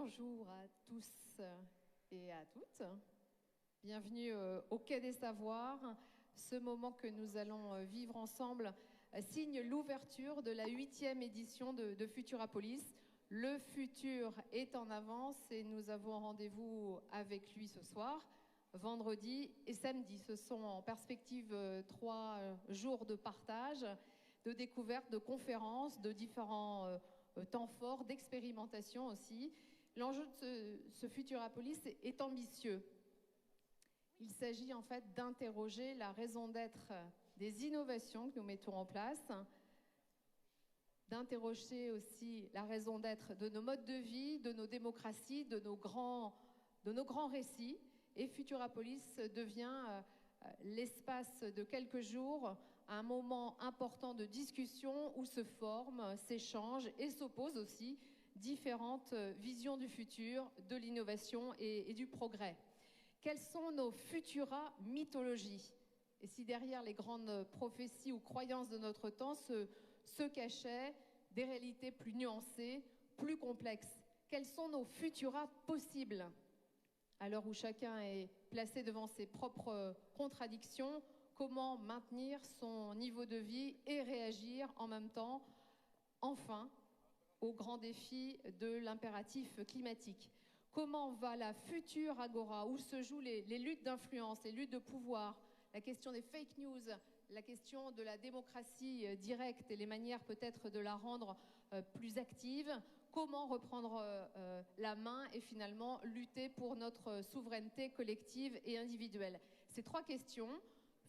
Bonjour à tous et à toutes. Bienvenue au Quai des Savoirs. Ce moment que nous allons vivre ensemble signe l'ouverture de la 8e édition de Futurapolis. Le futur est en avance et nous avons rendez-vous avec lui ce soir, vendredi et samedi. Ce sont en perspective 3 jours de partage, de découverte, de conférences, de différents temps forts, d'expérimentation aussi. L'enjeu de ce Futurapolis est ambitieux. Il s'agit en fait d'interroger la raison d'être des innovations que nous mettons en place, d'interroger aussi la raison d'être de nos modes de vie, de nos démocraties, de nos grands récits. Et Futurapolis devient l'espace de quelques jours, un moment important de discussion où se forment, s'échangent et s'opposent aussi différentes visions du futur, de l'innovation et du progrès. Quelles sont nos futura mythologies? Et si derrière les grandes prophéties ou croyances de notre temps se cachaient des réalités plus nuancées, plus complexes? Quels sont nos futura possibles? À l'heure où chacun est placé devant ses propres contradictions, comment maintenir son niveau de vie et réagir en même temps, enfin, aux grands défis de l'impératif climatique? Comment va la future agora, où se jouent les luttes d'influence, les luttes de pouvoir, la question des fake news, la question de la démocratie directe et les manières peut-être de la rendre plus active? Comment reprendre la main et finalement lutter pour notre souveraineté collective et individuelle? Ces 3 questions,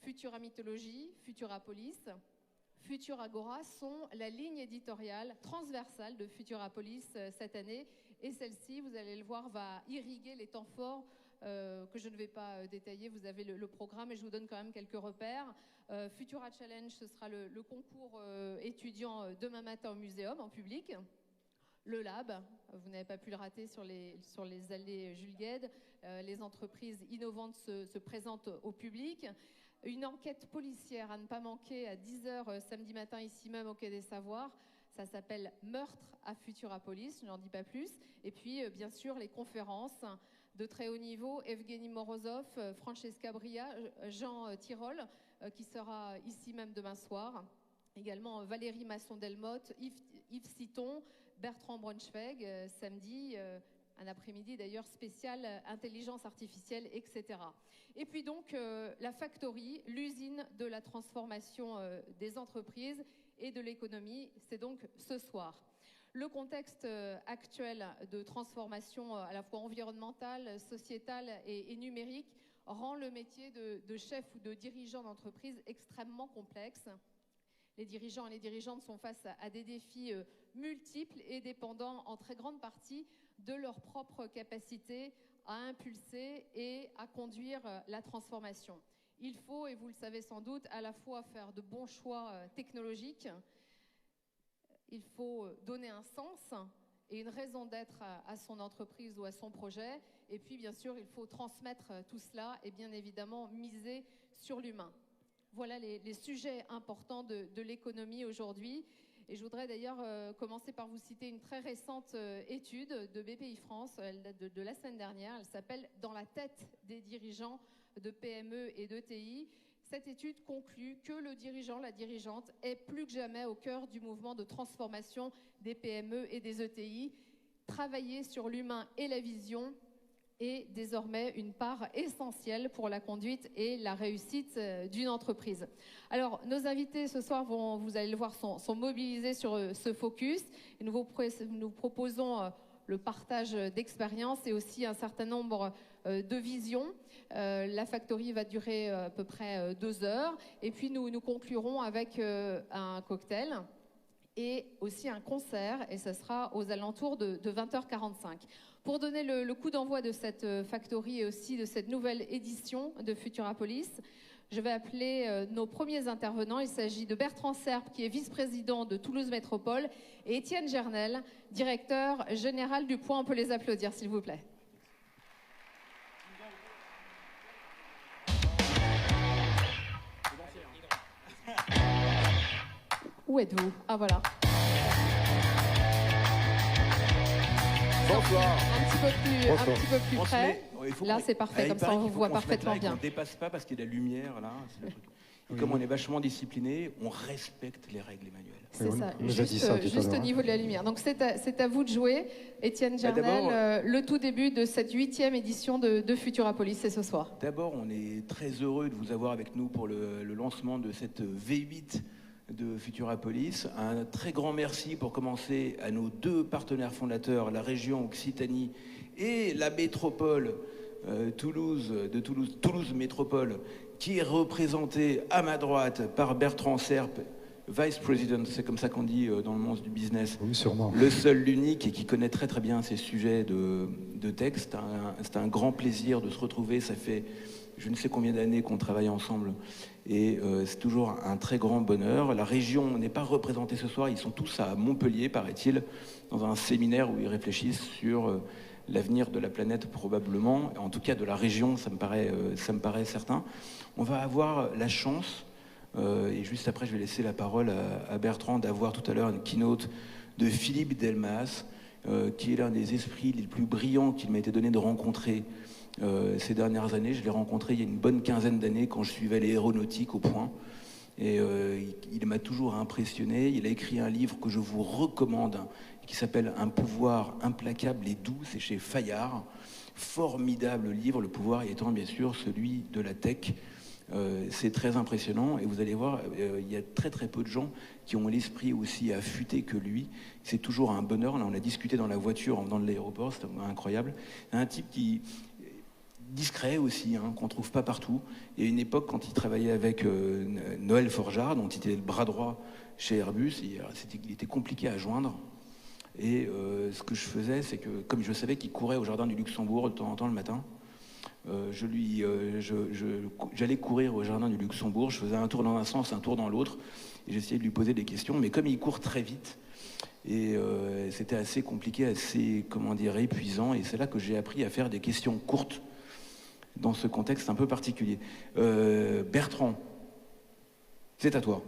Futura Mythologie, Futurapolis, Futuragora, sont la ligne éditoriale transversale de Futurapolis cette année. Et celle-ci, vous allez le voir, va irriguer les temps forts que je ne vais pas détailler. Vous avez le programme et je vous donne quand même quelques repères. Futura Challenge, ce sera le concours étudiant demain matin au muséum, en public. Le Lab, vous n'avez pas pu le rater sur les allées Jules Guesde. Les entreprises innovantes se présentent au public. Une enquête policière à ne pas manquer à 10h samedi matin, ici même au Quai des Savoirs. Ça s'appelle Meurtre à Futurapolis, je n'en dis pas plus. Et puis, bien sûr, les conférences de très haut niveau. Evgeny Morozov, Francesca Bria, Jean Tirole, qui sera ici même demain soir. Également Valérie Masson-Delmotte, Yves Citon, Bertrand Braunschweig, samedi, un après-midi d'ailleurs spécial intelligence artificielle, etc. Et puis donc la Factory, l'usine de la transformation des entreprises et de l'économie, c'est donc ce soir. Le contexte actuel de transformation à la fois environnementale, sociétale et numérique rend le métier de chef ou de dirigeant d'entreprise extrêmement complexe. Les dirigeants et les dirigeantes sont face à des défis multiples et dépendants en très grande partie de leur propre capacité à impulser et à conduire la transformation. Il faut, et vous le savez sans doute, à la fois faire de bons choix technologiques, il faut donner un sens et une raison d'être à son entreprise ou à son projet, et puis bien sûr il faut transmettre tout cela et bien évidemment miser sur l'humain. Voilà les sujets importants de l'économie aujourd'hui. Et je voudrais d'ailleurs commencer par vous citer une très récente étude de BPI-France, elle date de la semaine dernière. Elle s'appelle « Dans la tête des dirigeants de PME et d'ETI ». Cette étude conclut que le dirigeant, la dirigeante, est plus que jamais au cœur du mouvement de transformation des PME et des ETI. Travailler sur l'humain et la vision est désormais une part essentielle pour la conduite et la réussite d'une entreprise. Alors, nos invités ce soir, vous allez le voir, sont mobilisés sur ce focus. Et nous proposons le partage d'expériences et aussi un certain nombre de visions. La Factory va durer à peu près 2 heures. Et puis, nous conclurons avec un cocktail et aussi un concert, et ça sera aux alentours de 20h45. Pour donner le coup d'envoi de cette Factory et aussi de cette nouvelle édition de Futurapolis, je vais appeler nos premiers intervenants. Il s'agit de Bertrand Serpe, qui est vice-président de Toulouse Métropole, et Étienne Gernel, directeur général du Point. On peut les applaudir, s'il vous plaît. Où êtes-vous? Ah, voilà. Bonsoir. Un petit peu plus près. Là, c'est parfait, comme ça on vous voit parfaitement bien. On ne dépasse pas parce qu'il y a de la lumière, là, c'est le truc. Et comme on est vachement discipliné, on respecte les règles, Emmanuel. C'est ça, juste au niveau de la lumière. Donc c'est à vous de jouer, Étienne Jarnel. Le tout début de cette 8e édition de Futurapolis, c'est ce soir. D'abord, on est très heureux de vous avoir avec nous pour le lancement de cette V8 de Futurapolis. Un très grand merci pour commencer à nos 2 partenaires fondateurs, la région Occitanie et la métropole Toulouse Métropole, qui est représentée à ma droite par Bertrand Serpe, Vice President, c'est comme ça qu'on dit dans le monde du business. Oui, sûrement. Le seul, l'unique, et qui connaît très très bien ces sujets de texte. C'est un grand plaisir de se retrouver. Ça fait je ne sais combien d'années qu'on travaille ensemble. Et c'est toujours un très grand bonheur. La région n'est pas représentée ce soir. Ils sont tous à Montpellier, paraît-il, dans un séminaire où ils réfléchissent sur l'avenir de la planète probablement. En tout cas de la région, ça me paraît certain. On va avoir la chance, et juste après je vais laisser la parole à Bertrand, d'avoir tout à l'heure une keynote de Philippe Delmas, qui est l'un des esprits les plus brillants qu'il m'a été donné de rencontrer ces dernières années. Je l'ai rencontré il y a une bonne quinzaine d'années quand je suivais l'aéronautique au Point. Et il m'a toujours impressionné. Il a écrit un livre que je vous recommande, qui s'appelle « Un pouvoir implacable et doux », c'est chez Fayard. Formidable livre, le pouvoir étant bien sûr celui de la tech. C'est très impressionnant et vous allez voir, il y a très très peu de gens qui ont l'esprit aussi affûté que lui. C'est toujours un bonheur. Là, on a discuté dans la voiture en venant de l'aéroport, c'était incroyable. Un type qui discret aussi, hein, qu'on ne trouve pas partout. Il y a une époque, quand il travaillait avec Noël Forgeard, dont il était le bras droit chez Airbus, il était compliqué à joindre. Et ce que je faisais, c'est que, comme je savais qu'il courait au jardin du Luxembourg de temps en temps le matin, j'allais courir au jardin du Luxembourg, je faisais un tour dans un sens, un tour dans l'autre, et j'essayais de lui poser des questions, mais comme il court très vite, et c'était assez compliqué, assez, épuisant, et c'est là que j'ai appris à faire des questions courtes dans ce contexte un peu particulier. Bertrand, c'est à toi.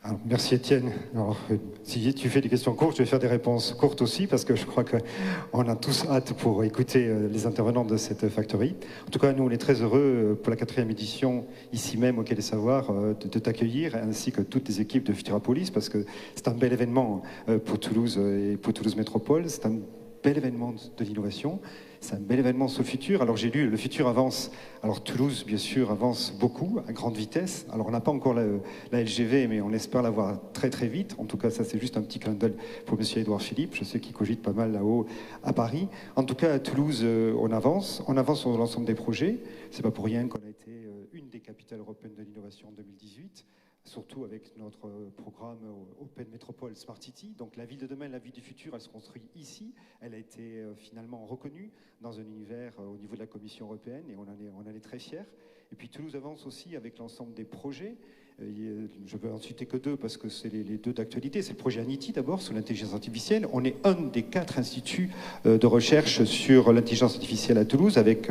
Alors, merci Étienne. Alors, si tu fais des questions courtes, je vais faire des réponses courtes aussi, parce que je crois qu'on a tous hâte pour écouter les intervenants de cette factory. En tout cas, nous, on est très heureux pour la 4e édition, ici même au Quai des Savoirs, de t'accueillir, ainsi que toutes les équipes de Futurapolis, parce que c'est un bel événement pour Toulouse et pour Toulouse Métropole. C'est un bel événement de l'innovation. C'est un bel événement sur le futur. Alors j'ai lu, le futur avance. Alors Toulouse, bien sûr, avance beaucoup, à grande vitesse. Alors on n'a pas encore la LGV, mais on espère l'avoir très très vite. En tout cas, ça c'est juste un petit clin d'œil pour M. Édouard Philippe. Je sais qu'il cogite pas mal là-haut à Paris. En tout cas, à Toulouse, on avance. On avance sur l'ensemble des projets. C'est pas pour rien qu'on a été une des capitales européennes de l'innovation en 2018. Surtout avec notre programme Open Métropole Smart City. Donc la ville de demain, la ville du futur, elle se construit ici. Elle a été finalement reconnue dans un univers au niveau de la Commission européenne et on en est très fiers. Et puis Toulouse avance aussi avec l'ensemble des projets. Je peux en citer que 2 parce que c'est les 2 d'actualité. C'est le projet Anity d'abord sur l'intelligence artificielle. On est un des 4 instituts de recherche sur l'intelligence artificielle à Toulouse avec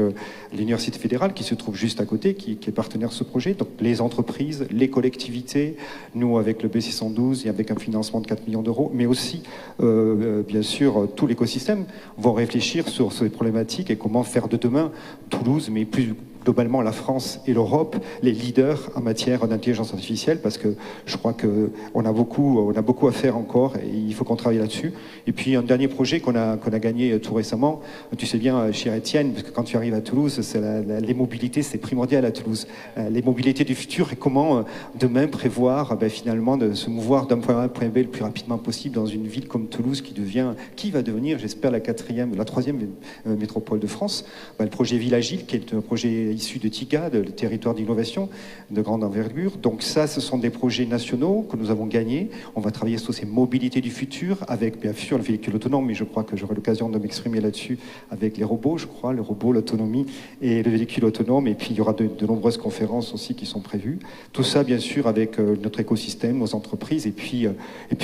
l'Université fédérale qui se trouve juste à côté, qui est partenaire de ce projet. Donc les entreprises, les collectivités, nous avec le B612 et avec un financement de 4 millions d'euros, mais aussi bien sûr tout l'écosystème vont réfléchir sur ces problématiques et comment faire de demain Toulouse, mais plus globalement la France et l'Europe, les leaders en matière d'intelligence artificielle, parce que je crois qu'on a beaucoup à faire encore et il faut qu'on travaille là-dessus. Et puis un dernier projet qu'on a gagné tout récemment, tu sais bien, cher Étienne, parce que quand tu arrives à Toulouse, les mobilités, c'est primordial à Toulouse. Les mobilités du futur et comment demain prévoir finalement de se mouvoir d'un point A à un point B le plus rapidement possible dans une ville comme Toulouse qui va devenir, j'espère, la 3e métropole de France. Le projet Ville Agile, qui est un projet issu de TICA, le territoire d'innovation de grande envergure. Donc ça, ce sont des projets nationaux que nous avons gagnés. On va travailler sur ces mobilités du futur avec, bien sûr, le véhicule autonome, mais je crois que j'aurai l'occasion de m'exprimer là-dessus avec les robots, je crois, le robot, l'autonomie et le véhicule autonome. Et puis, il y aura de nombreuses conférences aussi qui sont prévues. Tout ça, bien sûr, avec notre écosystème, nos entreprises. Et puis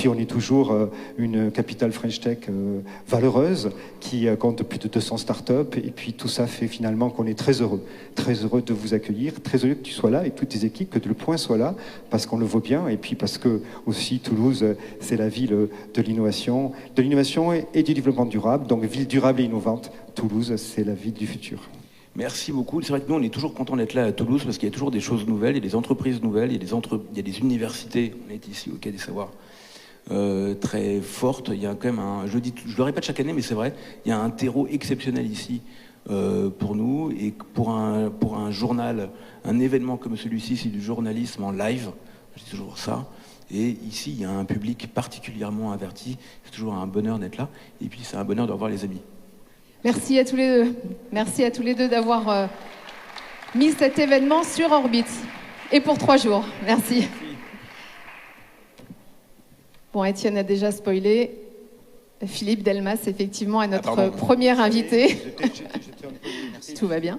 on est toujours une capitale French Tech valeureuse qui compte plus de 200 startups. Et puis, tout ça fait finalement qu'on est très heureux très heureux de vous accueillir, très heureux que tu sois là et toutes tes équipes, que le point soit là, parce qu'on le vaut bien, et puis parce que aussi Toulouse, c'est la ville de l'innovation et du développement durable, donc ville durable et innovante. Toulouse, c'est la ville du futur. Merci beaucoup. C'est vrai que nous, on est toujours content d'être là à Toulouse parce qu'il y a toujours des choses nouvelles, il y a des entreprises nouvelles, il y a des universités, on est ici au Quai des Savoirs, très fortes. Il y a quand même je le répète chaque année, mais c'est vrai, il y a un terreau exceptionnel ici pour nous, et pour un journal, un événement comme celui-ci, c'est du journalisme en live, je dis toujours ça. Et ici, il y a un public particulièrement averti. C'est toujours un bonheur d'être là. Et puis, c'est un bonheur de revoir les amis. Merci à tous les deux. Merci à tous les deux d'avoir mis cet événement sur orbite. Et pour 3 jours. Merci. Bon, Étienne a déjà spoilé. Philippe Delmas, effectivement, est notre premier invité. Tout va bien.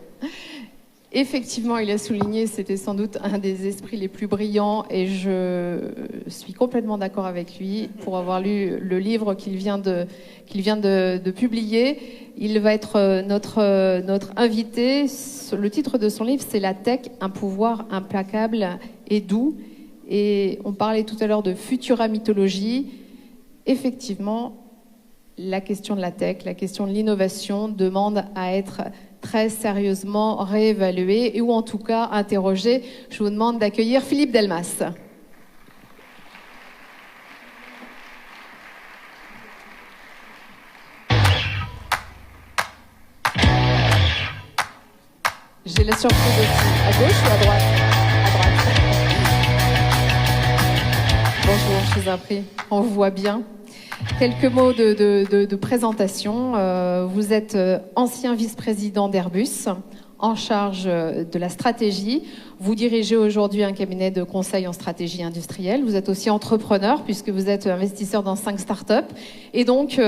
Effectivement, il a souligné, c'était sans doute un des esprits les plus brillants, et je suis complètement d'accord avec lui pour avoir lu le livre qu'il vient de publier. Il va être notre invité. Le titre de son livre, c'est La Tech, un pouvoir implacable et doux. Et on parlait tout à l'heure de futura mythologie. Effectivement, la question de la tech, la question de l'innovation demande à être très sérieusement réévaluée, ou en tout cas interrogée. Je vous demande d'accueillir Philippe Delmas. J'ai la surprise aussi. À gauche ou à droite? À droite. Bonjour, je vous en prie. On vous voit bien. Quelques mots de présentation. Vous êtes ancien vice-président d'Airbus, en charge de la stratégie. Vous dirigez aujourd'hui un cabinet de conseil en stratégie industrielle. Vous êtes aussi entrepreneur, puisque vous êtes investisseur dans 5 startups. Et donc,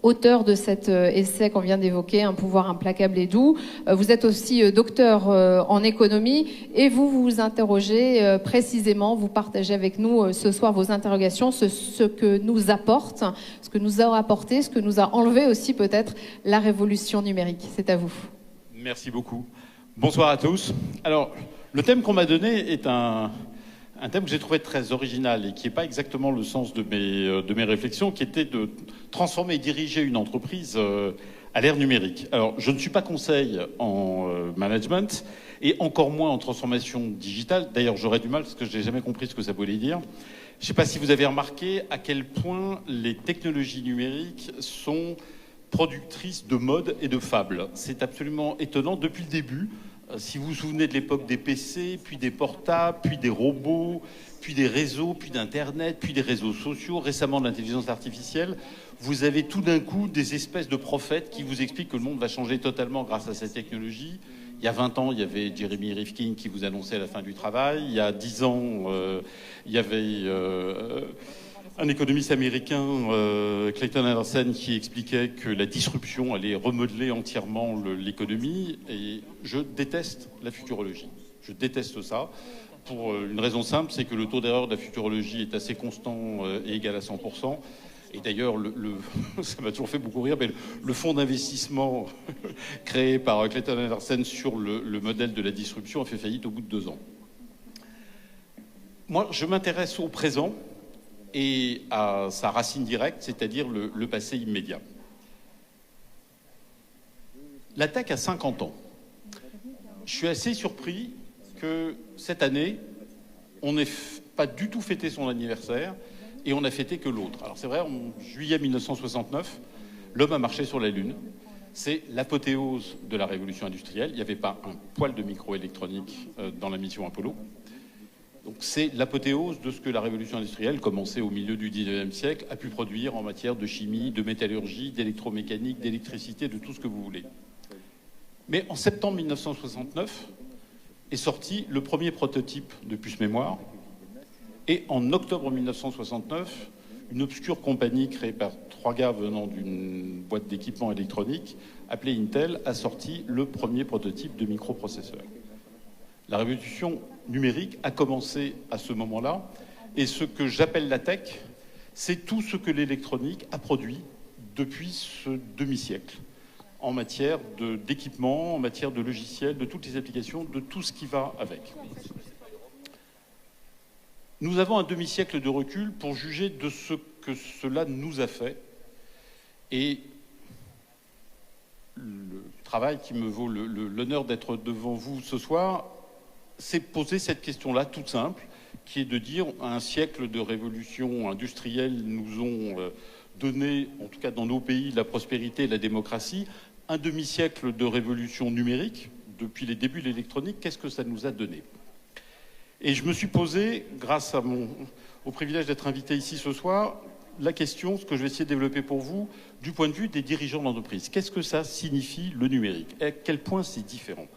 auteur de cet essai qu'on vient d'évoquer, Un pouvoir implacable et doux. Vous êtes aussi docteur en économie, et vous vous interrogez précisément, vous partagez avec nous ce soir vos interrogations, ce que nous apporte, ce que nous a apporté, ce que nous a enlevé aussi peut-être la révolution numérique. C'est à vous. Merci beaucoup. Bonsoir à tous. Alors, le thème qu'on m'a donné est un thème que j'ai trouvé très original et qui n'est pas exactement le sens de mes réflexions, qui était de transformer et diriger une entreprise à l'ère numérique. Alors, je ne suis pas conseil en management et encore moins en transformation digitale. D'ailleurs, j'aurais du mal parce que je n'ai jamais compris ce que ça voulait dire. Je ne sais pas si vous avez remarqué à quel point les technologies numériques sont productrices de modes et de fables. C'est absolument étonnant depuis le début. Si vous vous souvenez de l'époque des PC, puis des portables, puis des robots, puis des réseaux, puis d'Internet, puis des réseaux sociaux, récemment de l'intelligence artificielle, vous avez tout d'un coup des espèces de prophètes qui vous expliquent que le monde va changer totalement grâce à cette technologie. Il y a 20 ans, il y avait Jeremy Rifkin qui vous annonçait la fin du travail. Il y a 10 ans, il y avait un économiste américain, Clayton Anderson, qui expliquait que la disruption allait remodeler entièrement l'économie. Et je déteste la futurologie. Je déteste ça pour une raison simple, c'est que le taux d'erreur de la futurologie est assez constant et égal à 100%. Et d'ailleurs, ça m'a toujours fait beaucoup rire, mais le fonds d'investissement créé par Clayton Anderson sur le modèle de la disruption a fait faillite au bout de 2 ans. Moi, je m'intéresse au présent et à sa racine directe, c'est-à-dire le passé immédiat. La tech a 50 ans. Je suis assez surpris que cette année, on n'ait pas du tout fêté son anniversaire et on n'a fêté que l'autre. Alors c'est vrai, en juillet 1969, l'homme a marché sur la Lune. C'est l'apothéose de la révolution industrielle. Il n'y avait pas un poil de microélectronique dans la mission Apollo. Donc c'est l'apothéose de ce que la révolution industrielle, commencée au milieu du 19e siècle, a pu produire en matière de chimie, de métallurgie, d'électromécanique, d'électricité, de tout ce que vous voulez. Mais en septembre 1969 est sorti le premier prototype de puce mémoire. Et en octobre 1969, une obscure compagnie créée par 3 gars venant d'une boîte d'équipement électronique, appelée Intel, a sorti le premier prototype de microprocesseur. La révolution numérique a commencé à ce moment-là, et ce que j'appelle la tech, c'est tout ce que l'électronique a produit depuis ce demi-siècle. en matière d'équipement, en matière de logiciels, de toutes les applications, de tout ce qui va avec. Nous avons un demi-siècle de recul pour juger de ce que cela nous a fait. Et le travail qui me vaut l'honneur d'être devant vous ce soir, c'est poser cette question-là toute simple, qui est de dire un siècle de révolution industrielle nous ont donné, en tout cas dans nos pays, la prospérité et la démocratie. Un demi-siècle de révolution numérique, depuis les débuts de l'électronique, qu'est-ce que ça nous a donné ? Et je me suis posé, grâce au privilège d'être invité ici ce soir, la question, ce que je vais essayer de développer pour vous, du point de vue des dirigeants d'entreprise. Qu'est-ce que ça signifie, le numérique ? Et à quel point c'est différent ?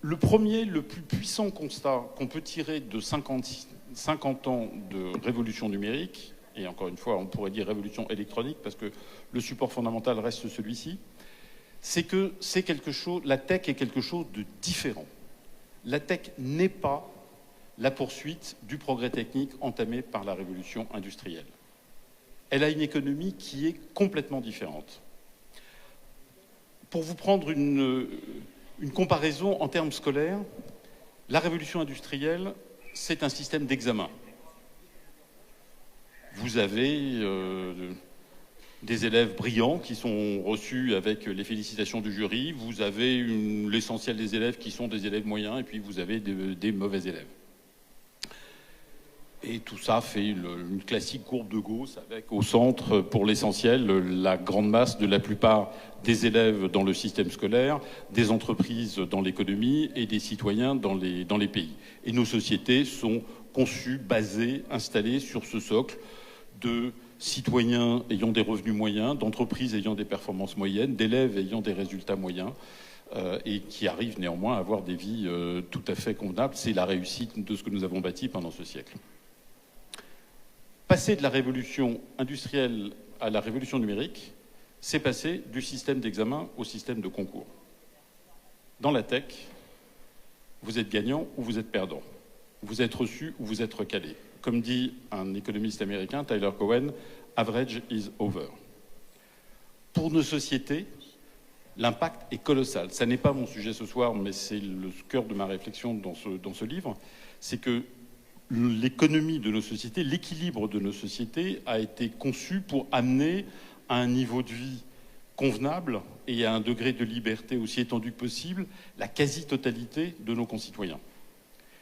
Le premier, le plus puissant constat qu'on peut tirer de 50 ans de révolution numérique, et encore une fois, on pourrait dire révolution électronique, parce que le support fondamental reste celui-ci, c'est que la tech est quelque chose de différent. La tech n'est pas la poursuite du progrès technique entamé par la révolution industrielle. Elle a une économie qui est complètement différente. Pour vous prendre une comparaison en termes scolaires, la révolution industrielle, c'est un système d'examen. Vous avez des élèves brillants qui sont reçus avec les félicitations du jury, vous avez l'essentiel des élèves qui sont des élèves moyens, et puis vous avez des mauvais élèves. Et tout ça fait une classique courbe de Gauss, avec au centre, pour l'essentiel, la grande masse de la plupart des élèves dans le système scolaire, des entreprises dans l'économie et des citoyens dans les pays. Et nos sociétés sont conçues, basées, installées sur ce socle de citoyens ayant des revenus moyens, d'entreprises ayant des performances moyennes, d'élèves ayant des résultats moyens, et qui arrivent néanmoins à avoir des vies tout à fait convenables. C'est la réussite de ce que nous avons bâti pendant ce siècle. Passer de la révolution industrielle à la révolution numérique, c'est passer du système d'examen au système de concours. Dans la tech, vous êtes gagnant ou vous êtes perdant. Vous êtes reçu ou vous êtes recalé. Comme dit un économiste américain, Tyler Cowen, average is over. Pour nos sociétés, l'impact est colossal. Ça n'est pas mon sujet ce soir, mais c'est le cœur de ma réflexion dans ce livre. C'est que l'économie de nos sociétés, l'équilibre de nos sociétés a été conçu pour amener à un niveau de vie convenable et à un degré de liberté aussi étendu que possible la quasi-totalité de nos concitoyens.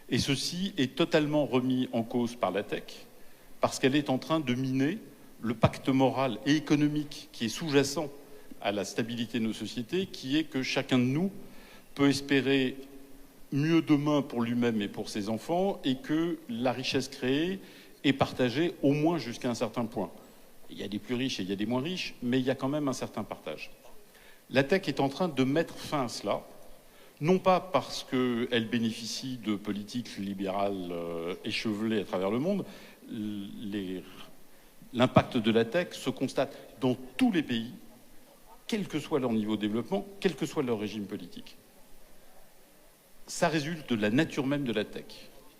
Et ceci est totalement remis en cause par la tech, parce qu'elle est en train de miner le pacte moral et économique qui est sous-jacent à la stabilité de nos sociétés, qui est que chacun de nous peut espérer mieux demain pour lui-même et pour ses enfants, et que la richesse créée est partagée au moins jusqu'à un certain point. Il y a des plus riches et il y a des moins riches, mais il y a quand même un certain partage. La tech est en train de mettre fin à cela, non pas parce qu'elle bénéficie de politiques libérales échevelées à travers le monde. L'impact de la tech se constate dans tous les pays, quel que soit leur niveau de développement, quel que soit leur régime politique. Ça résulte de la nature même de la tech.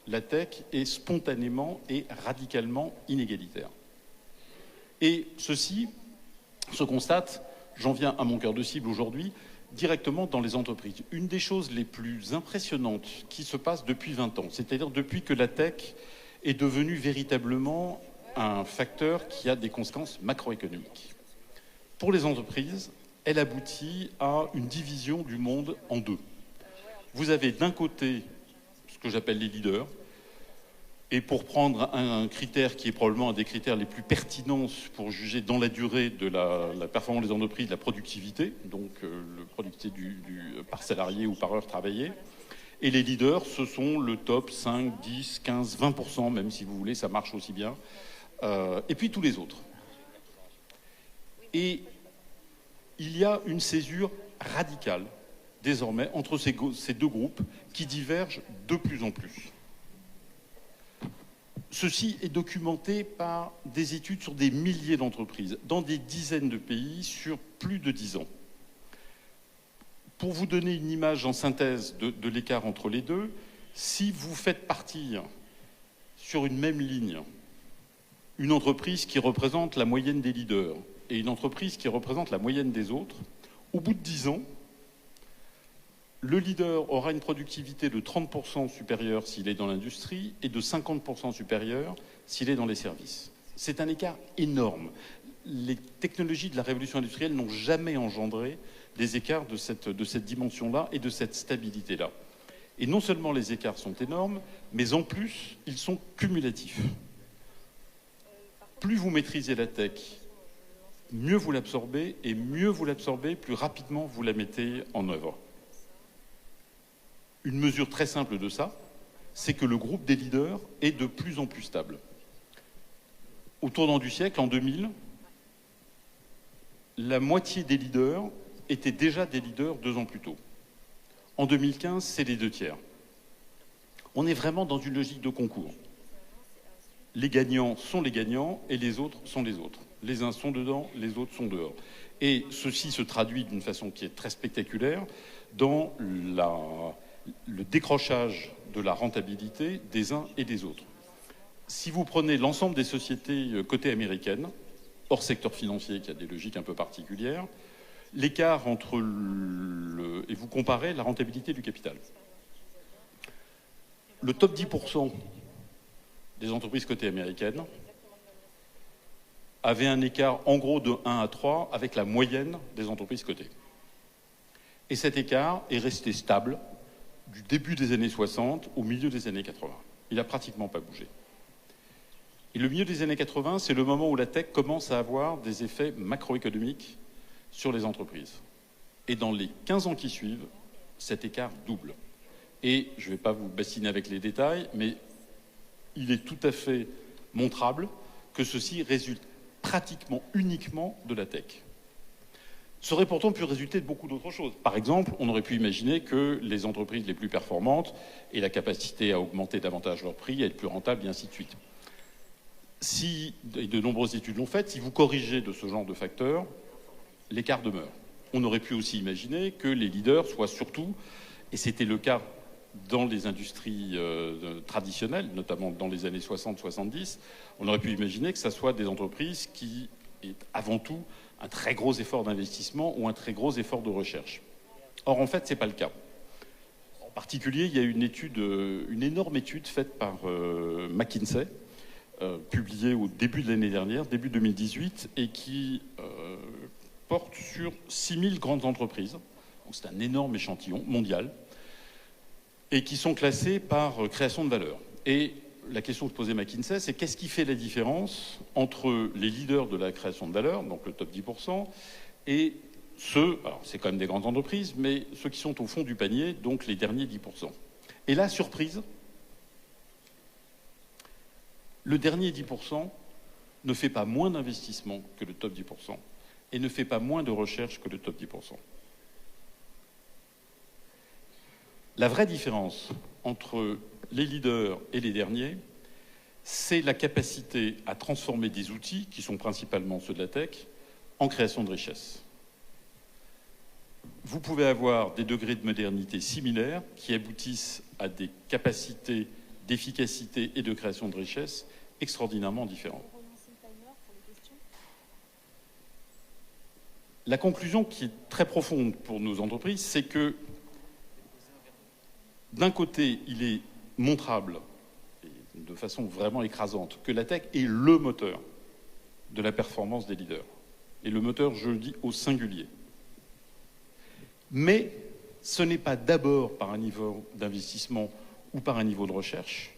La tech est spontanément et radicalement inégalitaire. Et ceci se constate, j'en viens à mon cœur de cible aujourd'hui, directement dans les entreprises. Une des choses les plus impressionnantes qui se passe depuis 20 ans, c'est-à-dire depuis que la tech est devenue véritablement un facteur qui a des conséquences macroéconomiques. Pour les entreprises, elle aboutit à une division du monde en deux. Vous avez d'un côté ce que j'appelle les leaders, et pour prendre un critère qui est probablement un des critères les plus pertinents pour juger dans la durée de la performance des entreprises, la productivité, donc la productivité par salarié ou par heure travaillée. Et les leaders, ce sont le top 5, 10, 15, 20%, même si vous voulez, ça marche aussi bien. Et puis tous les autres. Et il y a une césure radicale, désormais, entre ces deux groupes qui divergent de plus en plus. Ceci est documenté par des études sur des milliers d'entreprises, dans des dizaines de pays, sur plus de 10 ans. Pour vous donner une image en synthèse de l'écart entre les deux, si vous faites partir sur une même ligne une entreprise qui représente la moyenne des leaders et une entreprise qui représente la moyenne des autres, au bout de 10 ans, le leader aura une productivité de 30% supérieure s'il est dans l'industrie et de 50% supérieure s'il est dans les services. C'est un écart énorme. Les technologies de la révolution industrielle n'ont jamais engendré des écarts de cette dimension-là et de cette stabilité-là. Et non seulement les écarts sont énormes, mais en plus, ils sont cumulatifs. Plus vous maîtrisez la tech, mieux vous l'absorbez, et mieux vous l'absorbez, plus rapidement vous la mettez en œuvre. Une mesure très simple de ça, c'est que le groupe des leaders est de plus en plus stable. Au tournant du siècle, en 2000, la moitié des leaders étaient déjà des leaders 2 ans plus tôt. En 2015, c'est les 2/3. On est vraiment dans une logique de concours. Les gagnants sont les gagnants et les autres sont les autres. Les uns sont dedans, les autres sont dehors. Et ceci se traduit d'une façon qui est très spectaculaire dans le décrochage de la rentabilité des uns et des autres. Si vous prenez l'ensemble des sociétés cotées américaines, hors secteur financier qui a des logiques un peu particulières, l'écart entre et vous comparez la rentabilité du capital. Le top 10% des entreprises cotées américaines avait un écart en gros de 1 à 3 avec la moyenne des entreprises cotées. Et cet écart est resté stable du début des années 60 au milieu des années 80. Il n'a pratiquement pas bougé. Et le milieu des années 80, c'est le moment où la tech commence à avoir des effets macroéconomiques sur les entreprises. Et dans les 15 ans qui suivent, cet écart double. Et je ne vais pas vous bassiner avec les détails, mais il est tout à fait montrable que ceci résulte pratiquement uniquement de la tech. Ça aurait pourtant pu résulter de beaucoup d'autres choses. Par exemple, on aurait pu imaginer que les entreprises les plus performantes aient la capacité à augmenter davantage leur prix, à être plus rentables, et ainsi de suite. Si, et de nombreuses études l'ont fait, si vous corrigez de ce genre de facteurs, l'écart demeure. On aurait pu aussi imaginer que les leaders soient surtout, et c'était le cas dans les industries traditionnelles, notamment dans les années 60-70, on aurait pu imaginer que ce soit des entreprises qui aient avant tout un très gros effort d'investissement ou un très gros effort de recherche. Or, en fait, ce n'est pas le cas. En particulier, il y a une énorme étude faite par McKinsey, publiée au début de l'année dernière, début 2018, et qui porte sur 6000 grandes entreprises. C'est un énorme échantillon mondial, et qui sont classées par création de valeur. Et la question que posait McKinsey, c'est qu'est-ce qui fait la différence entre les leaders de la création de valeur, donc le top 10%, et ceux, alors c'est quand même des grandes entreprises, mais ceux qui sont au fond du panier, donc les derniers 10%. Et là, surprise, le dernier 10% ne fait pas moins d'investissement que le top 10% et ne fait pas moins de recherche que le top 10%. La vraie différence entre les leaders et les derniers, c'est la capacité à transformer des outils, qui sont principalement ceux de la tech, en création de richesse. Vous pouvez avoir des degrés de modernité similaires qui aboutissent à des capacités d'efficacité et de création de richesse extraordinairement différentes. La conclusion qui est très profonde pour nos entreprises, c'est que d'un côté, il est montrable, et de façon vraiment écrasante, que la tech est le moteur de la performance des leaders. Et le moteur, je le dis, au singulier. Mais ce n'est pas d'abord par un niveau d'investissement ou par un niveau de recherche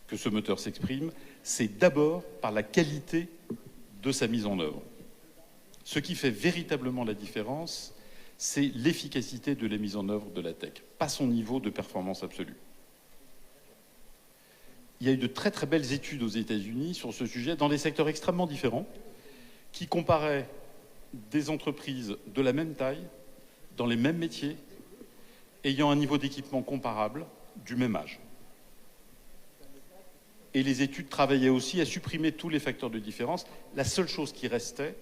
que ce moteur s'exprime, c'est d'abord par la qualité de sa mise en œuvre. Ce qui fait véritablement la différence, c'est l'efficacité de la mise en œuvre de la tech, pas son niveau de performance absolue. Il y a eu de très très belles études aux États-Unis sur ce sujet, dans des secteurs extrêmement différents, qui comparaient des entreprises de la même taille, dans les mêmes métiers, ayant un niveau d'équipement comparable, du même âge. Et les études travaillaient aussi à supprimer tous les facteurs de différence. La seule chose qui restait,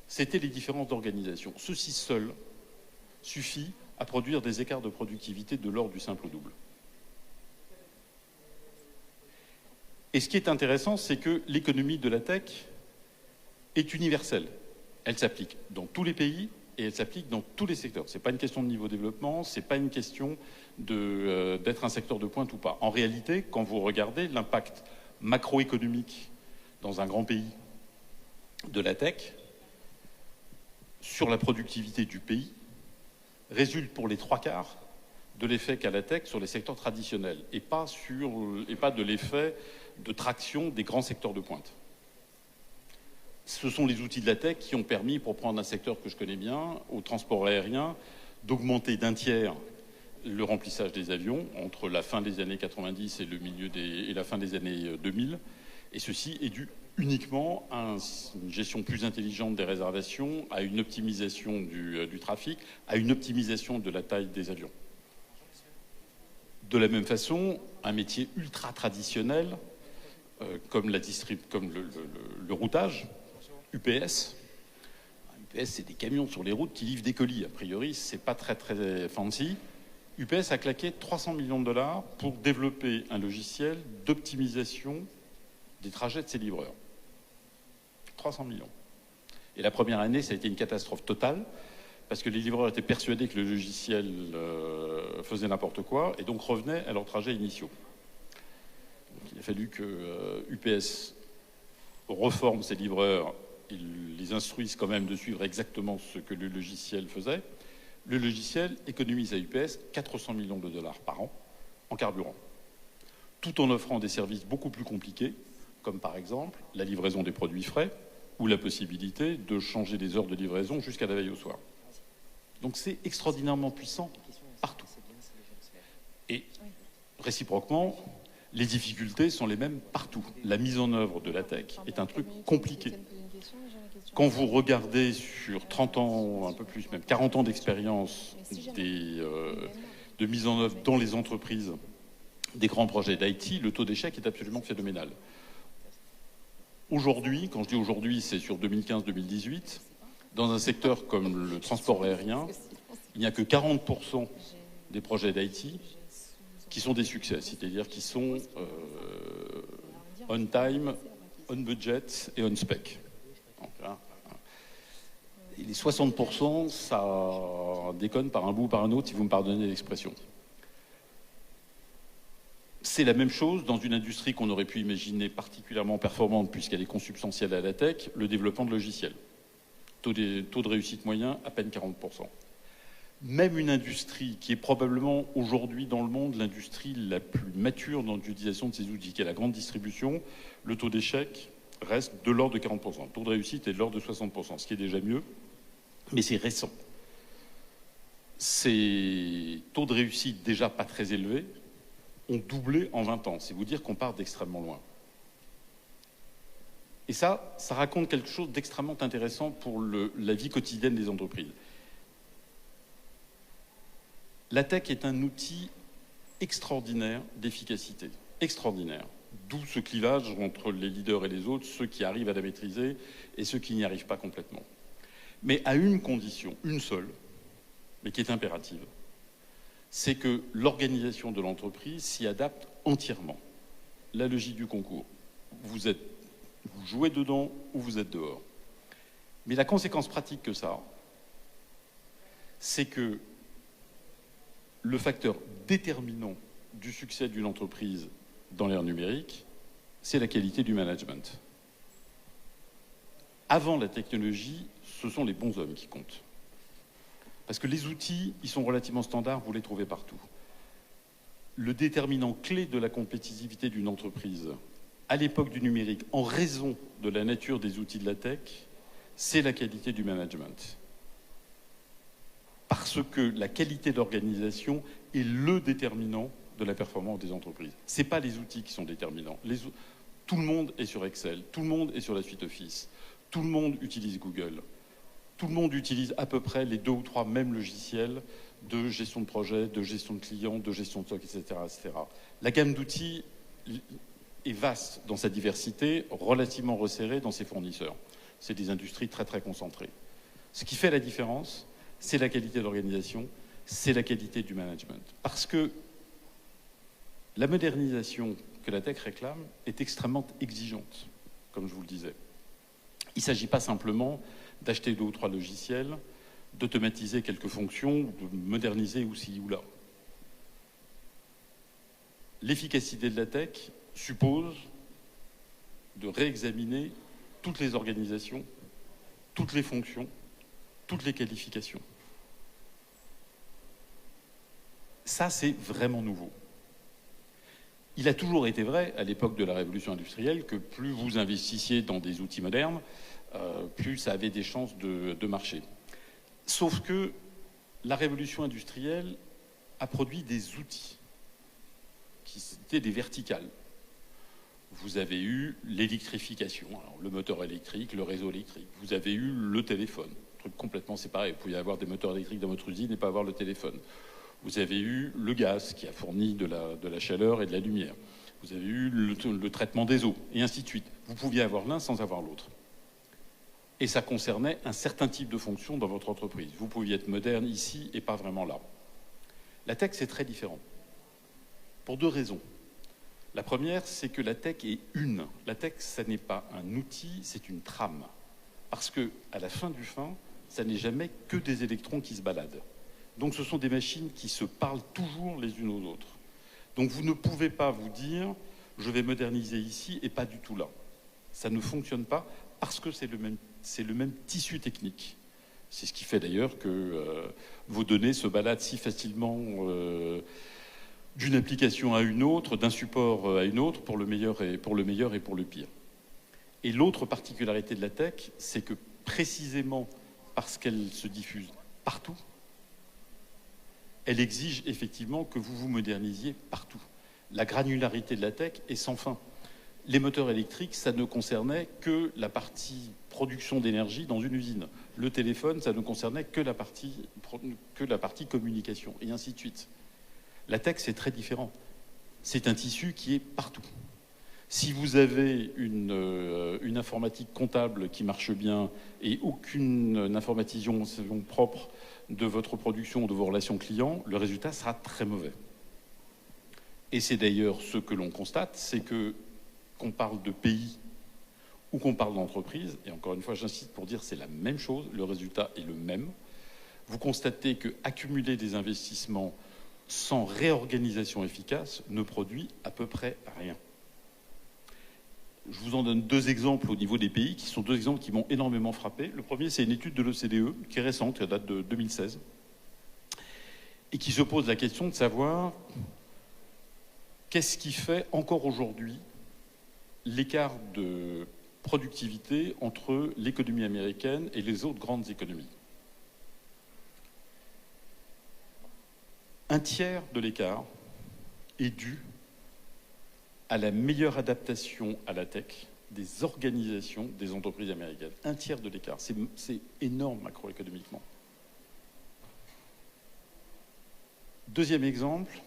c'était les différences d'organisation. Ceci seul suffit à produire des écarts de productivité de l'ordre du simple au double. Et ce qui est intéressant, c'est que l'économie de la tech est universelle. Elle s'applique dans tous les pays et elle s'applique dans tous les secteurs. Ce n'est pas une question de niveau de développement, ce n'est pas une question d'être un secteur de pointe ou pas. En réalité, quand vous regardez l'impact macroéconomique dans un grand pays de la tech sur la productivité du pays résulte pour les 3/4 de l'effet qu'a la tech sur les secteurs traditionnels et pas de l'effet de traction des grands secteurs de pointe. Ce sont les outils de la tech qui ont permis, pour prendre un secteur que je connais bien, au transport aérien, d'augmenter d'1/3 le remplissage des avions entre la fin des années 90 et la fin des années 2000. Et ceci est dû uniquement à une gestion plus intelligente des réservations, à une optimisation du trafic, à une optimisation de la taille des avions. De la même façon, un métier ultra traditionnel, comme le routage, UPS. UPS, c'est des camions sur les routes qui livrent des colis. A priori, c'est pas très très fancy. UPS a claqué 300 millions de dollars pour développer un logiciel d'optimisation des trajets de ses livreurs. 300 millions. Et la première année, ça a été une catastrophe totale, parce que les livreurs étaient persuadés que le logiciel faisait n'importe quoi, et donc revenaient à leurs trajets initiaux. Donc, il a fallu que UPS reforme ses livreurs, ils les instruisent quand même de suivre exactement ce que le logiciel faisait. Le logiciel économise à UPS 400 millions de dollars par an en carburant, tout en offrant des services beaucoup plus compliqués, comme par exemple la livraison des produits frais ou la possibilité de changer les heures de livraison jusqu'à la veille au soir. Donc c'est extraordinairement puissant partout. Et réciproquement, les difficultés sont les mêmes partout. La mise en œuvre de la tech est un truc compliqué. Quand vous regardez sur 30 ans, un peu plus, même 40 ans d'expérience de mise en œuvre dans les entreprises des grands projets d'IT, le taux d'échec est absolument phénoménal. Aujourd'hui, quand je dis aujourd'hui, c'est sur 2015-2018, dans un secteur comme le transport aérien, il n'y a que 40% des projets d'IT qui sont des succès, c'est-à-dire qui sont on time, on budget et on spec. Donc, hein, et les 60%, ça déconne par un bout ou par un autre, si vous me pardonnez l'expression. C'est la même chose dans une industrie qu'on aurait pu imaginer particulièrement performante puisqu'elle est consubstantielle à la tech, le développement de logiciels. Taux de réussite moyen, à peine 40%. Même une industrie qui est probablement aujourd'hui dans le monde l'industrie la plus mature dans l'utilisation de ces outils, qui est la grande distribution, le taux d'échec reste de l'ordre de 40%. Le taux de réussite est de l'ordre de 60%, ce qui est déjà mieux, mais c'est récent. Ces taux de réussite déjà pas très élevés ont doublé en 20 ans. C'est vous dire qu'on part d'extrêmement loin. Et ça raconte quelque chose d'extrêmement intéressant pour la vie quotidienne des entreprises. La tech est un outil extraordinaire d'efficacité, extraordinaire. D'où ce clivage entre les leaders et les autres, ceux qui arrivent à la maîtriser et ceux qui n'y arrivent pas complètement. Mais à une condition, une seule, mais qui est impérative, c'est que l'organisation de l'entreprise s'y adapte entièrement. La logique du concours. Vous jouez dedans ou vous êtes dehors. Mais la conséquence pratique que ça a, c'est que le facteur déterminant du succès d'une entreprise dans l'ère numérique, c'est la qualité du management. Avant la technologie, ce sont les bons hommes qui comptent. Parce que les outils, ils sont relativement standards, vous les trouvez partout. Le déterminant clé de la compétitivité d'une entreprise, à l'époque du numérique, en raison de la nature des outils de la tech, c'est la qualité du management. Parce que la qualité d'organisation est le déterminant de la performance des entreprises. Ce n'est pas les outils qui sont déterminants. Tout le monde est sur Excel, tout le monde est sur la suite Office, tout le monde utilise Google. Tout le monde utilise à peu près les 2 ou 3 mêmes logiciels de gestion de projet, de gestion de clients, de gestion de stock, etc., etc. La gamme d'outils est vaste dans sa diversité, relativement resserrée dans ses fournisseurs. C'est des industries très très concentrées. Ce qui fait la différence, c'est la qualité de l'organisation, c'est la qualité du management. Parce que la modernisation que la tech réclame est extrêmement exigeante, comme je vous le disais. Il ne s'agit pas simplement d'acheter 2 ou 3 logiciels, d'automatiser quelques fonctions, de moderniser aussi ou là. L'efficacité de la tech suppose de réexaminer toutes les organisations, toutes les fonctions, toutes les qualifications. Ça, c'est vraiment nouveau. Il a toujours été vrai, à l'époque de la révolution industrielle, que plus vous investissiez dans des outils modernes, plus ça avait des chances de marcher. Sauf que la révolution industrielle a produit des outils qui étaient des verticales. Vous avez eu l'électrification, alors le moteur électrique, le réseau électrique. Vous avez eu le téléphone, un truc complètement séparé. Vous pouvez avoir des moteurs électriques dans votre usine et pas avoir le téléphone. Vous avez eu le gaz qui a fourni de la chaleur et de la lumière. Vous avez eu le traitement des eaux, et ainsi de suite. Vous pouviez avoir l'un sans avoir l'autre. Et ça concernait un certain type de fonction dans votre entreprise. Vous pouviez être moderne ici et pas vraiment là. La tech, c'est très différent. Pour 2 raisons. La première, c'est que la tech est une. La tech, ça n'est pas un outil, c'est une trame. Parce que, à la fin du fin, ça n'est jamais que des électrons qui se baladent. Donc ce sont des machines qui se parlent toujours les unes aux autres. Donc vous ne pouvez pas vous dire « je vais moderniser ici et pas du tout là ». Ça ne fonctionne pas parce que c'est le même tissu technique. C'est ce qui fait d'ailleurs que vos données se baladent si facilement d'une application à une autre, d'un support à une autre, pour le meilleur et pour le pire. Et l'autre particularité de la tech, c'est que précisément parce qu'elle se diffuse partout, elle exige effectivement que vous vous modernisiez partout. La granularité de la tech est sans fin. Les moteurs électriques, ça ne concernait que la partie production d'énergie dans une usine. Le téléphone, ça ne concernait que la partie communication, et ainsi de suite. La tech, c'est très différent. C'est un tissu qui est partout. Si vous avez une informatique comptable qui marche bien et aucune informatisation propre de votre production ou de vos relations clients, le résultat sera très mauvais. Et c'est d'ailleurs ce que l'on constate, c'est que qu'on parle de pays ou qu'on parle d'entreprise, et encore une fois j'insiste pour dire c'est la même chose, le résultat est le même, vous constatez que accumuler des investissements sans réorganisation efficace ne produit à peu près rien. Je vous en donne 2 exemples au niveau des pays, qui sont 2 exemples qui m'ont énormément frappé. Le premier, c'est une étude de l'OCDE, qui est récente, qui date de 2016, et qui se pose la question de savoir qu'est-ce qui fait encore aujourd'hui l'écart de productivité entre l'économie américaine et les autres grandes économies. Un tiers de l'écart est dû à la meilleure adaptation à la tech des organisations des entreprises américaines. Un tiers de l'écart. C'est énorme macroéconomiquement. Deuxième exemple,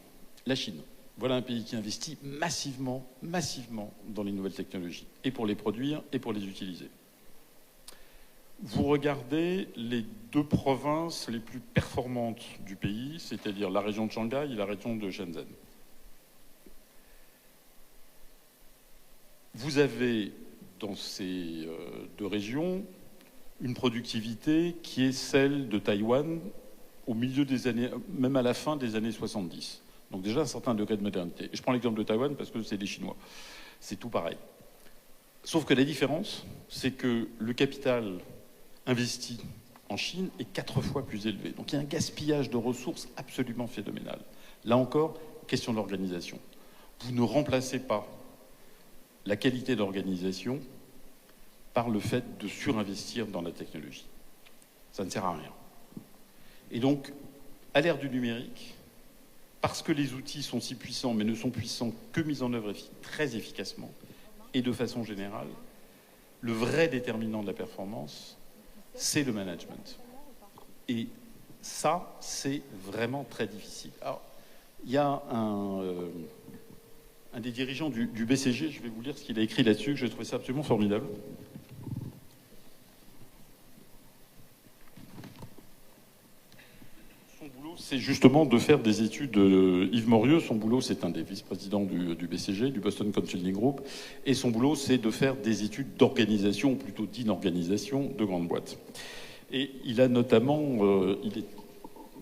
la Chine. Voilà un pays qui investit massivement dans les nouvelles technologies, et pour les produire et pour les utiliser. Vous regardez les 2 provinces les plus performantes du pays, c'est-à-dire la région de Shanghai et la région de Shenzhen. Vous avez dans ces 2 régions une productivité qui est celle de Taïwan au milieu des années, même à la fin des années 70. Donc déjà un certain degré de modernité. Et je prends l'exemple de Taïwan parce que c'est des Chinois. C'est tout pareil. Sauf que la différence, c'est que le capital investi en Chine est 4 fois plus élevé. Donc il y a un gaspillage de ressources absolument phénoménal. Là encore, question d'organisation. Vous ne remplacez pas la qualité d'organisation par le fait de surinvestir dans la technologie. Ça ne sert à rien. Et donc, à l'ère du numérique, parce que les outils sont si puissants, mais ne sont puissants que mis en œuvre très efficacement, et de façon générale, le vrai déterminant de la performance, c'est le management. Et ça, c'est vraiment très difficile. Alors, il y a un des dirigeants du BCG, je vais vous lire ce qu'il a écrit là-dessus, que j'ai trouvé ça absolument formidable. Son boulot, c'est justement de faire des études. Yves Morieux, son boulot, c'est un des vice-présidents du BCG, du Boston Consulting Group, et son boulot, c'est de faire des études d'organisation, ou plutôt d'inorganisation, de grandes boîtes. Et il a notamment,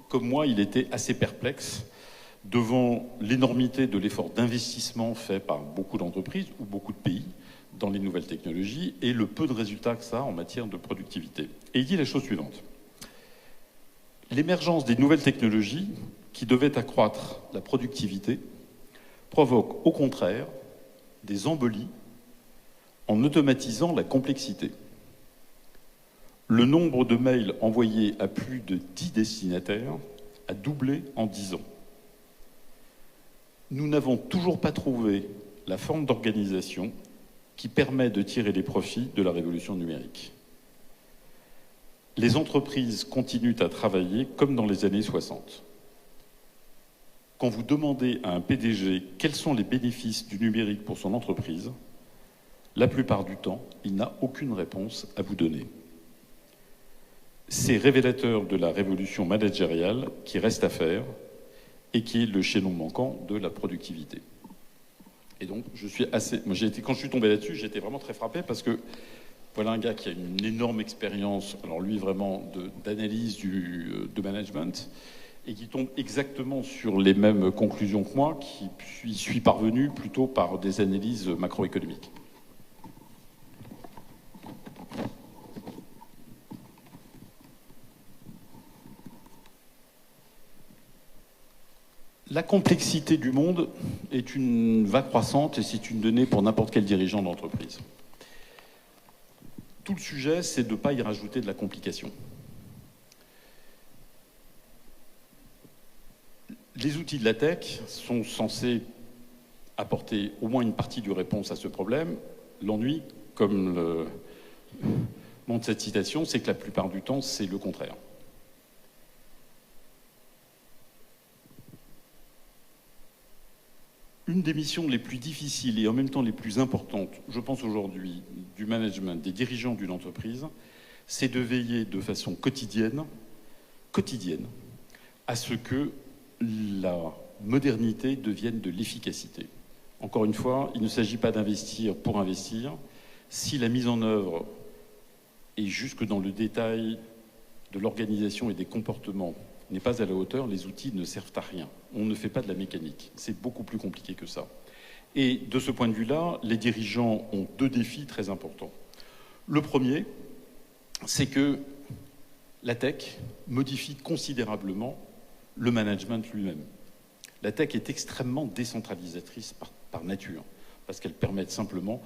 comme moi, il était assez perplexe devant l'énormité de l'effort d'investissement fait par beaucoup d'entreprises ou beaucoup de pays dans les nouvelles technologies et le peu de résultats que ça a en matière de productivité. Et il dit la chose suivante. L'émergence des nouvelles technologies qui devaient accroître la productivité provoque au contraire des embolies en automatisant la complexité. Le nombre de mails envoyés à plus de 10 destinataires a doublé en 10 ans. Nous n'avons toujours pas trouvé la forme d'organisation qui permet de tirer les profits de la révolution numérique. Les entreprises continuent à travailler comme dans les années 60. Quand vous demandez à un PDG quels sont les bénéfices du numérique pour son entreprise, la plupart du temps, il n'a aucune réponse à vous donner. C'est révélateur de la révolution managériale qui reste à faire et qui est le chaînon manquant de la productivité. Et donc, quand je suis tombé là-dessus, j'étais vraiment très frappé parce que voilà un gars qui a une énorme expérience, alors lui vraiment d'analyse de management, et qui tombe exactement sur les mêmes conclusions que moi, qui suis parvenu plutôt par des analyses macroéconomiques. La complexité du monde est une vague croissante et c'est une donnée pour n'importe quel dirigeant d'entreprise. Tout le sujet, c'est de ne pas y rajouter de la complication. Les outils de la tech sont censés apporter au moins une partie de réponse à ce problème. L'ennui, comme le montre cette citation, c'est que la plupart du temps, c'est le contraire. Une des missions les plus difficiles et en même temps les plus importantes, je pense aujourd'hui, du management, des dirigeants d'une entreprise, c'est de veiller de façon quotidienne, à ce que la modernité devienne de l'efficacité. Encore une fois, il ne s'agit pas d'investir pour investir. Si la mise en œuvre et jusque dans le détail de l'organisation et des comportements n'est pas à la hauteur, les outils ne servent à rien. On ne fait pas de la mécanique. C'est beaucoup plus compliqué que ça. Et de ce point de vue-là, les dirigeants ont deux défis très importants. Le premier, c'est que la tech modifie considérablement le management lui-même. La tech est extrêmement décentralisatrice par nature, parce qu'elle permet simplement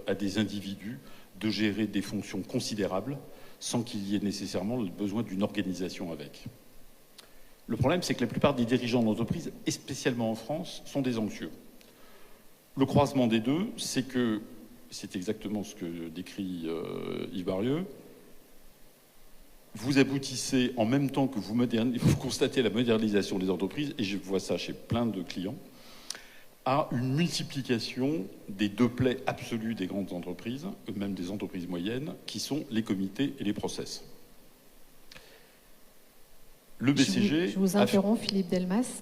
à des individus de gérer des fonctions considérables sans qu'il y ait nécessairement le besoin d'une organisation avec. Le problème, c'est que la plupart des dirigeants d'entreprise, et spécialement en France, sont des anxieux. Le croisement des deux, c'est que, c'est exactement ce que décrit Yves Morieux, vous aboutissez en même temps que vous constatez la modernisation des entreprises, et je vois ça chez plein de clients, à une multiplication des deux plaies absolues des grandes entreprises, même des entreprises moyennes, qui sont les comités et les process. Le BCG... Je vous interromps, Philippe Delmas.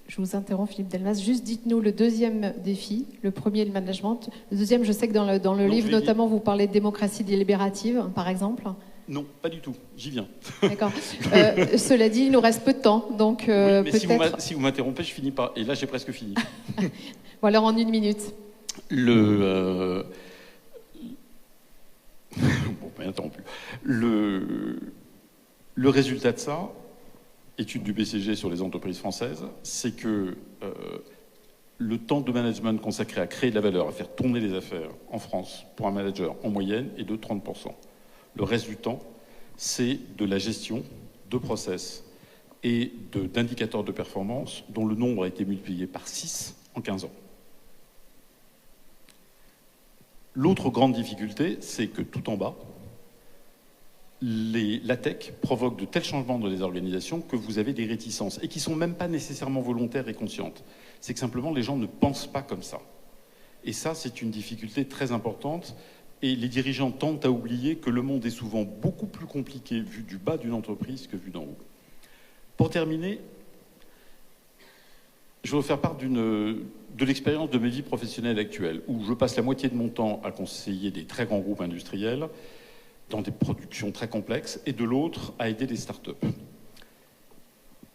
Juste dites-nous le deuxième défi. Le premier, le management. Le deuxième, je sais que dans le livre, notamment, vous parlez de démocratie délibérative, par exemple. Non, pas du tout. J'y viens. D'accord. Cela dit, il nous reste peu de temps, donc oui, mais peut-être... si vous m'interrompez, je finis pas. Et là, j'ai presque fini. Bon, alors en 1 minute. Bon, bien interrompu. Le résultat de ça, étude du BCG sur les entreprises françaises, c'est que le temps de management consacré à créer de la valeur, à faire tourner les affaires en France, pour un manager, en moyenne, est de 30%. Le reste du temps, c'est de la gestion de process et d'indicateurs de performance dont le nombre a été multiplié par 6 en 15 ans. L'autre grande difficulté, c'est que tout en bas, la tech provoque de tels changements dans les organisations que vous avez des réticences et qui ne sont même pas nécessairement volontaires et conscientes. C'est que simplement les gens ne pensent pas comme ça. Et ça, c'est une difficulté très importante. Et les dirigeants tendent à oublier que le monde est souvent beaucoup plus compliqué vu du bas d'une entreprise que vu d'en haut. Pour terminer, je vais vous faire part de l'expérience de ma vie professionnelle actuelle, où je passe la moitié de mon temps à conseiller des très grands groupes industriels dans des productions très complexes, et de l'autre, à aider des startups.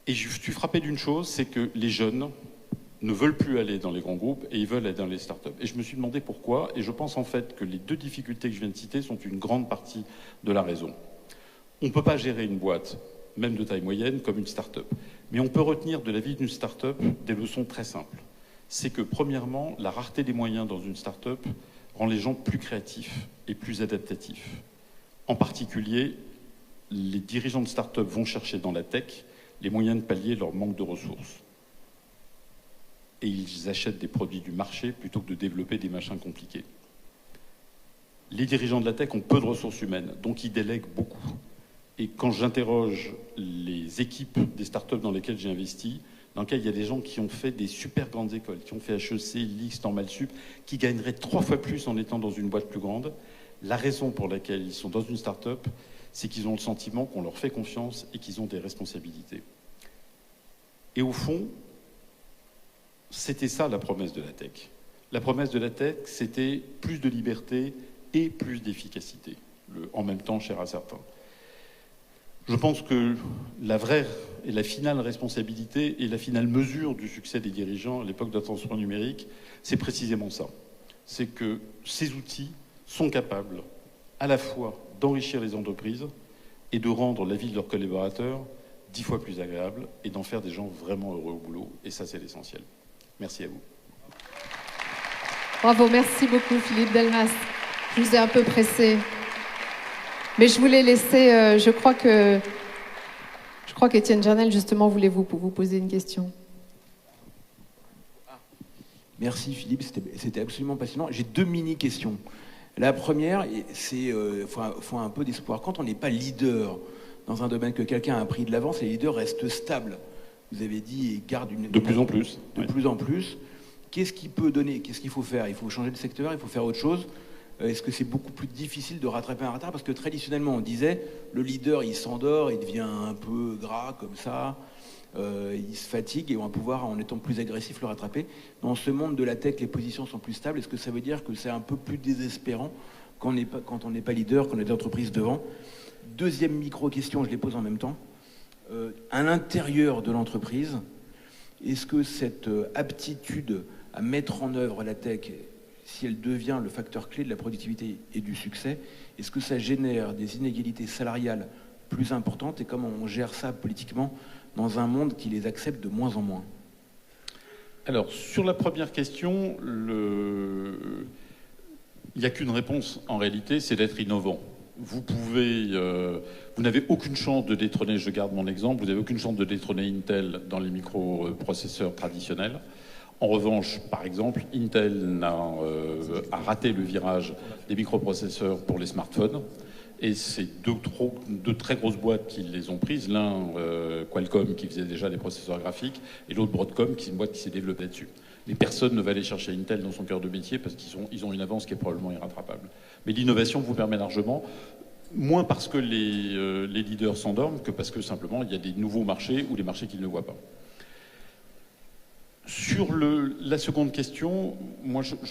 Et je suis frappé d'une chose, c'est que les jeunes ne veulent plus aller dans les grands groupes et ils veulent aller dans les startups. Et je me suis demandé pourquoi, et je pense en fait que les deux difficultés que je viens de citer sont une grande partie de la raison. On ne peut pas gérer une boîte, même de taille moyenne, comme une start-up. Mais on peut retenir de la vie d'une start-up des leçons très simples. C'est que, premièrement, la rareté des moyens dans une start-up rend les gens plus créatifs et plus adaptatifs. En particulier, les dirigeants de start-up vont chercher dans la tech les moyens de pallier leur manque de ressources. Et ils achètent des produits du marché plutôt que de développer des machins compliqués. Les dirigeants de la tech ont peu de ressources humaines, donc ils délèguent beaucoup. Et quand j'interroge les équipes des startups dans lesquelles j'ai investi, dans lesquelles il y a des gens qui ont fait des super grandes écoles, qui ont fait HEC, LIX, Normal-Sup, qui gagneraient 3 fois plus en étant dans une boîte plus grande, la raison pour laquelle ils sont dans une startup, c'est qu'ils ont le sentiment qu'on leur fait confiance et qu'ils ont des responsabilités. Et au fond, c'était ça la promesse de la tech. La promesse de la tech, c'était plus de liberté et plus d'efficacité, en même temps cher à certains. Je pense que la vraie et la finale responsabilité et la finale mesure du succès des dirigeants à l'époque de la transformation numérique, c'est précisément ça. C'est que ces outils sont capables à la fois d'enrichir les entreprises et de rendre la vie de leurs collaborateurs 10 fois plus agréable et d'en faire des gens vraiment heureux au boulot. Et ça, c'est l'essentiel. Merci à vous. Bravo, merci beaucoup Philippe Delmas. Je vous ai un peu pressé. Mais je voulais laisser, je crois qu'Étienne Jarnel, justement, voulait vous poser une question. Merci Philippe, c'était absolument passionnant. J'ai 2 mini-questions. La première, c'est faut un peu d'espoir. Quand on n'est pas leader dans un domaine que quelqu'un a pris de l'avance, les leaders restent stables. Vous avez dit, et gardent une... De plus en plus. De plus en plus. Qu'est-ce qu'il peut donner? Qu'est-ce qu'il faut faire? Il faut changer de secteur, il faut faire autre chose. Est-ce que c'est beaucoup plus difficile de rattraper un retard? Parce que traditionnellement, on disait, le leader, il s'endort, il devient un peu gras comme ça, il se fatigue et on va pouvoir, en étant plus agressif, le rattraper. Dans ce monde de la tech, les positions sont plus stables. Est-ce que ça veut dire que c'est un peu plus désespérant quand on n'est pas leader, qu'on a des entreprises devant? Deuxième micro-question, je les pose en même temps. À l'intérieur de l'entreprise, est-ce que cette aptitude à mettre en œuvre la tech, si elle devient le facteur clé de la productivité et du succès, est-ce que ça génère des inégalités salariales plus importantes et comment on gère ça politiquement dans un monde qui les accepte de moins en moins? Alors, sur la première question, il n'y a qu'une réponse en réalité, c'est d'être innovant. Vous n'avez aucune chance de détrôner, je garde mon exemple, vous n'avez aucune chance de détrôner Intel dans les microprocesseurs traditionnels. En revanche, par exemple, Intel a raté le virage des microprocesseurs pour les smartphones. Et c'est deux très grosses boîtes qui les ont prises. L'un, Qualcomm, qui faisait déjà des processeurs graphiques, et l'autre, Broadcom, qui est une boîte qui s'est développée dessus. Mais personne ne va aller chercher Intel dans son cœur de métier parce qu'ils ont une avance qui est probablement irrattrapable. Mais l'innovation vous permet largement, moins parce que les leaders s'endorment que parce que simplement il y a des nouveaux marchés ou des marchés qu'ils ne voient pas. Sur la seconde question, moi je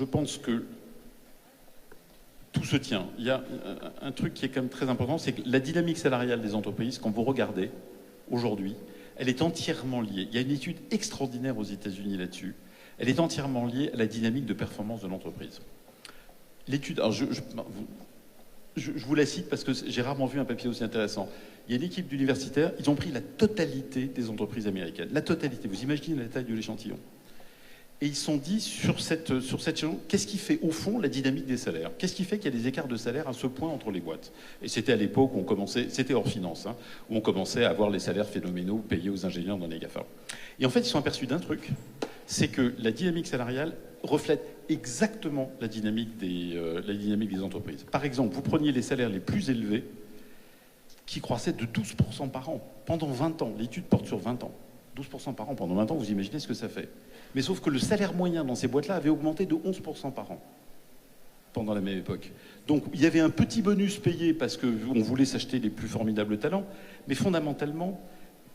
pense que tout se tient. Il y a un truc qui est quand même très important, c'est que la dynamique salariale des entreprises, quand vous regardez aujourd'hui, elle est entièrement liée. Il y a une étude extraordinaire aux États-Unis là-dessus. Elle est entièrement liée à la dynamique de performance de l'entreprise. L'étude, alors je vous la cite parce que j'ai rarement vu un papier aussi intéressant. Il y a une équipe d'universitaires, ils ont pris la totalité des entreprises américaines. La totalité, vous imaginez la taille de l'échantillon. Et ils se sont dit, sur cette échantillon, qu'est-ce qui fait au fond la dynamique des salaires? Qu'est-ce qui fait qu'il y a des écarts de salaire à ce point entre les boîtes? Et c'était à l'époque où on commençait, c'était hors finance, hein, où on commençait à avoir les salaires phénoménaux payés aux ingénieurs dans les GAFA. Et en fait, ils se sont aperçus d'un truc, c'est que la dynamique salariale reflète exactement la dynamique des entreprises. Par exemple, vous preniez les salaires les plus élevés qui croissaient de 12% par an pendant 20 ans. L'étude porte sur 20 ans. 12% par an pendant 20 ans, vous imaginez ce que ça fait. Mais sauf que le salaire moyen dans ces boîtes-là avait augmenté de 11% par an. pendant la même époque. Donc il y avait un petit bonus payé parce qu'on voulait s'acheter les plus formidables talents, mais fondamentalement,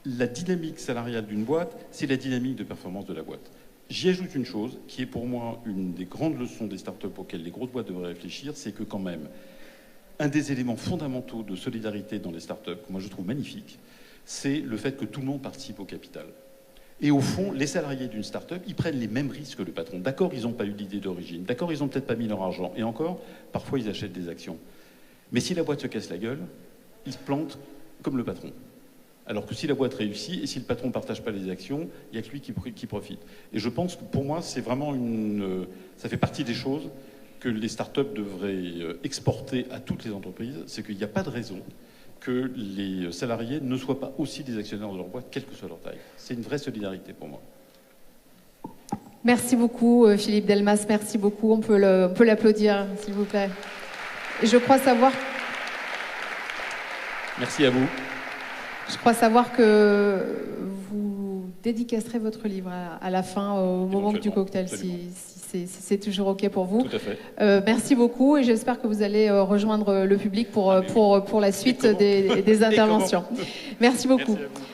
la dynamique salariale d'une boîte, c'est la dynamique de performance de la boîte. J'y ajoute une chose qui est pour moi une des grandes leçons des startups auxquelles les grosses boîtes devraient réfléchir, c'est que quand même, un des éléments fondamentaux de solidarité dans les startups, que moi je trouve magnifique, c'est le fait que tout le monde participe au capital. Et au fond, les salariés d'une start-up, ils prennent les mêmes risques que le patron. D'accord, ils n'ont pas eu l'idée d'origine. D'accord, ils n'ont peut-être pas mis leur argent. Et encore, parfois, ils achètent des actions. Mais si la boîte se casse la gueule, ils se plantent comme le patron. Alors que si la boîte réussit, et si le patron ne partage pas les actions, il n'y a que lui qui profite. Et je pense que pour moi, c'est vraiment ça fait partie des choses que les start-up devraient exporter à toutes les entreprises. C'est qu'il n'y a pas de raison que les salariés ne soient pas aussi des actionnaires de leur boîte, quelle que soit leur taille. C'est une vraie solidarité pour moi. Merci beaucoup, Philippe Delmas. Merci beaucoup. On peut l'applaudir, s'il vous plaît. Et je crois savoir... Merci à vous. Je crois savoir que vous dédicacerez votre livre à la fin, au moment du cocktail, si c'est toujours OK pour vous. Tout à fait. Merci beaucoup et j'espère que vous allez rejoindre le public pour la suite des interventions. Merci beaucoup. Merci à vous.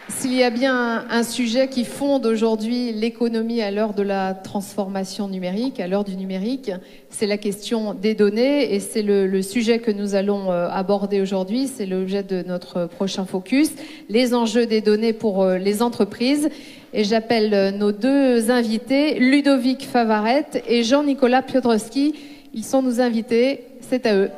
S'il y a bien un sujet qui fonde aujourd'hui l'économie à l'heure de la transformation numérique, à l'heure du numérique, c'est la question des données et c'est le sujet que nous allons aborder aujourd'hui. C'est l'objet de notre prochain focus, les enjeux des données pour les entreprises. Et j'appelle nos deux invités, Ludovic Favaret et Jean-Nicolas Piotrowski. Ils sont nos invités, c'est à eux.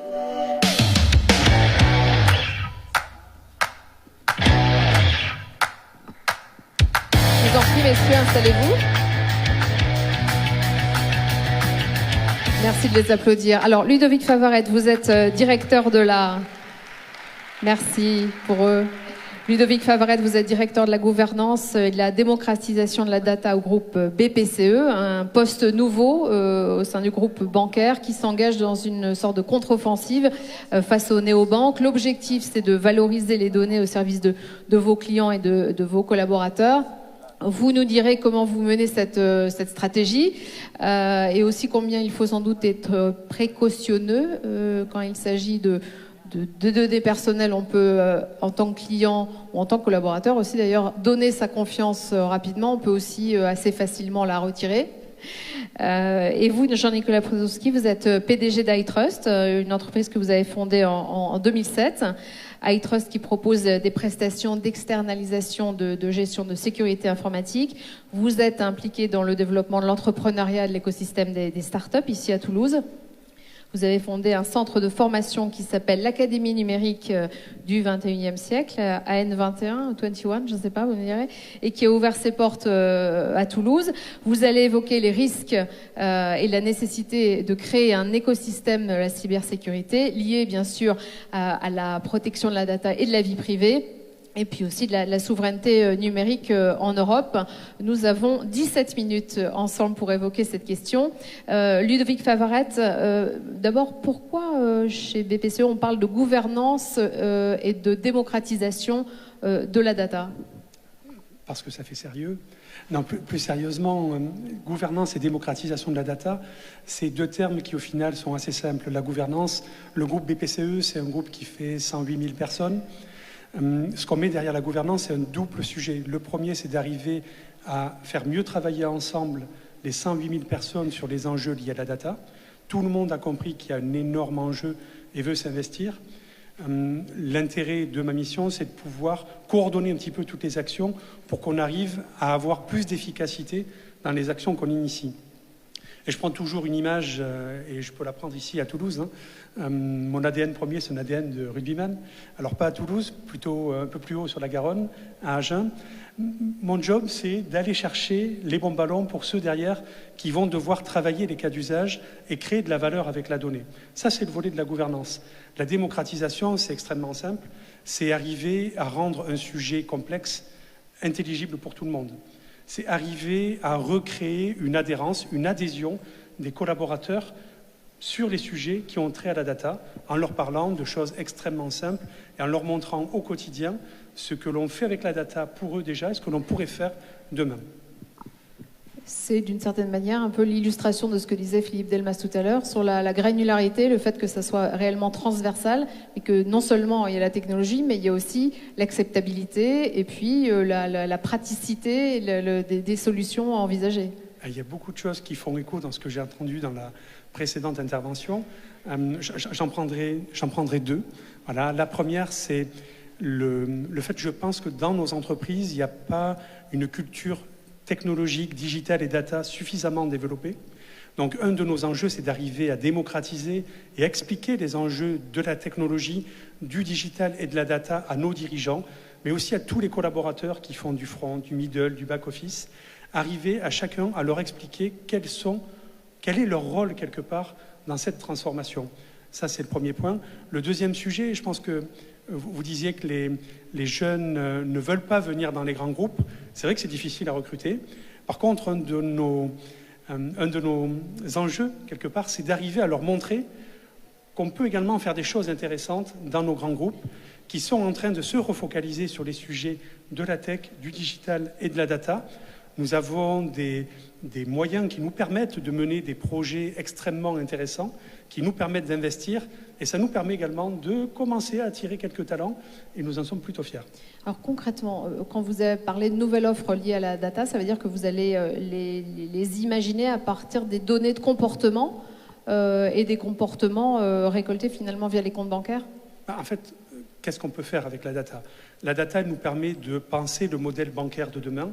Je vous en prie, messieurs, installez-vous. Merci de les applaudir. Alors, Ludovic Favaret, vous êtes directeur de la... Merci pour eux. Ludovic Favaret, vous êtes directeur de la gouvernance et de la démocratisation de la data au groupe BPCE, un poste nouveau au sein du groupe bancaire qui s'engage dans une sorte de contre-offensive face aux néobanques. L'objectif, c'est de valoriser les données au service de vos clients et de vos collaborateurs. Vous nous direz comment vous menez cette stratégie et aussi combien il faut sans doute être précautionneux quand il s'agit de données personnelles. On peut, en tant que client ou en tant que collaborateur aussi d'ailleurs, donner sa confiance rapidement. On peut aussi assez facilement la retirer. Et vous, Jean-Nicolas Piotrowski, vous êtes PDG d'iTrust, une entreprise que vous avez fondée en 2007. iTrust qui propose des prestations d'externalisation de gestion de sécurité informatique. Vous êtes impliqué dans le développement de l'entrepreneuriat et de l'écosystème des startups ici à Toulouse. Vous avez fondé un centre de formation qui s'appelle l'Académie numérique du 21e siècle, AN21, 21, je ne sais pas, vous me direz, et qui a ouvert ses portes à Toulouse. Vous allez évoquer les risques et la nécessité de créer un écosystème de la cybersécurité lié bien sûr à la protection de la data et de la vie privée. Et puis aussi de la souveraineté numérique en Europe. Nous avons 17 minutes ensemble pour évoquer cette question. Ludovic Favaret, d'abord, pourquoi chez BPCE on parle de gouvernance et de démocratisation de la data ? Parce que ça fait sérieux. Non, plus sérieusement, gouvernance et démocratisation de la data, c'est deux termes qui au final sont assez simples. La gouvernance, le groupe BPCE, c'est un groupe qui fait 108 000 personnes. Ce qu'on met derrière la gouvernance, c'est un double sujet. Le premier, c'est d'arriver à faire mieux travailler ensemble les 108 000 personnes sur les enjeux liés à la data. Tout le monde a compris qu'il y a un énorme enjeu et veut s'investir. L'intérêt de ma mission, c'est de pouvoir coordonner un petit peu toutes les actions pour qu'on arrive à avoir plus d'efficacité dans les actions qu'on initie. Et je prends toujours une image, et je peux la prendre ici à Toulouse. Mon ADN premier, c'est un ADN de rugbyman. Alors pas à Toulouse, plutôt un peu plus haut sur la Garonne, à Agen. Mon job, c'est d'aller chercher les bons ballons pour ceux derrière qui vont devoir travailler les cas d'usage et créer de la valeur avec la donnée. Ça, c'est le volet de la gouvernance. La démocratisation, c'est extrêmement simple. C'est arriver à rendre un sujet complexe intelligible pour tout le monde. C'est arriver à recréer une adhérence, une adhésion des collaborateurs sur les sujets qui ont trait à la data, en leur parlant de choses extrêmement simples et en leur montrant au quotidien ce que l'on fait avec la data pour eux déjà et ce que l'on pourrait faire demain. C'est d'une certaine manière un peu l'illustration de ce que disait Philippe Delmas tout à l'heure sur la granularité, le fait que ça soit réellement transversal et que non seulement il y a la technologie, mais il y a aussi l'acceptabilité et puis la praticité des solutions à envisager. Il y a beaucoup de choses qui font écho dans ce que j'ai entendu dans la précédente intervention. J'en prendrai deux. Voilà. La première, c'est le fait que je pense que dans nos entreprises, il n'y a pas une culture technologique, digitale et data suffisamment développée. Donc un de nos enjeux, c'est d'arriver à démocratiser et expliquer les enjeux de la technologie, du digital et de la data à nos dirigeants, mais aussi à tous les collaborateurs qui font du front, du middle, du back-office, arriver à chacun à leur expliquer quel est leur rôle quelque part dans cette transformation. Ça, c'est le premier point. Le deuxième sujet, je pense que vous disiez que les jeunes ne veulent pas venir dans les grands groupes. C'est vrai que c'est difficile à recruter. Par contre, un de nos enjeux, quelque part, c'est d'arriver à leur montrer qu'on peut également faire des choses intéressantes dans nos grands groupes qui sont en train de se refocaliser sur les sujets de la tech, du digital et de la data. Nous avons des moyens qui nous permettent de mener des projets extrêmement intéressants, qui nous permettent d'investir, et ça nous permet également de commencer à attirer quelques talents, et nous en sommes plutôt fiers. Alors concrètement, quand vous avez parlé de nouvelles offres liées à la data, ça veut dire que vous allez les imaginer à partir des données de comportement et des comportements récoltés finalement via les comptes bancaires? En fait, qu'est-ce qu'on peut faire avec la data? La data elle nous permet de penser le modèle bancaire de demain,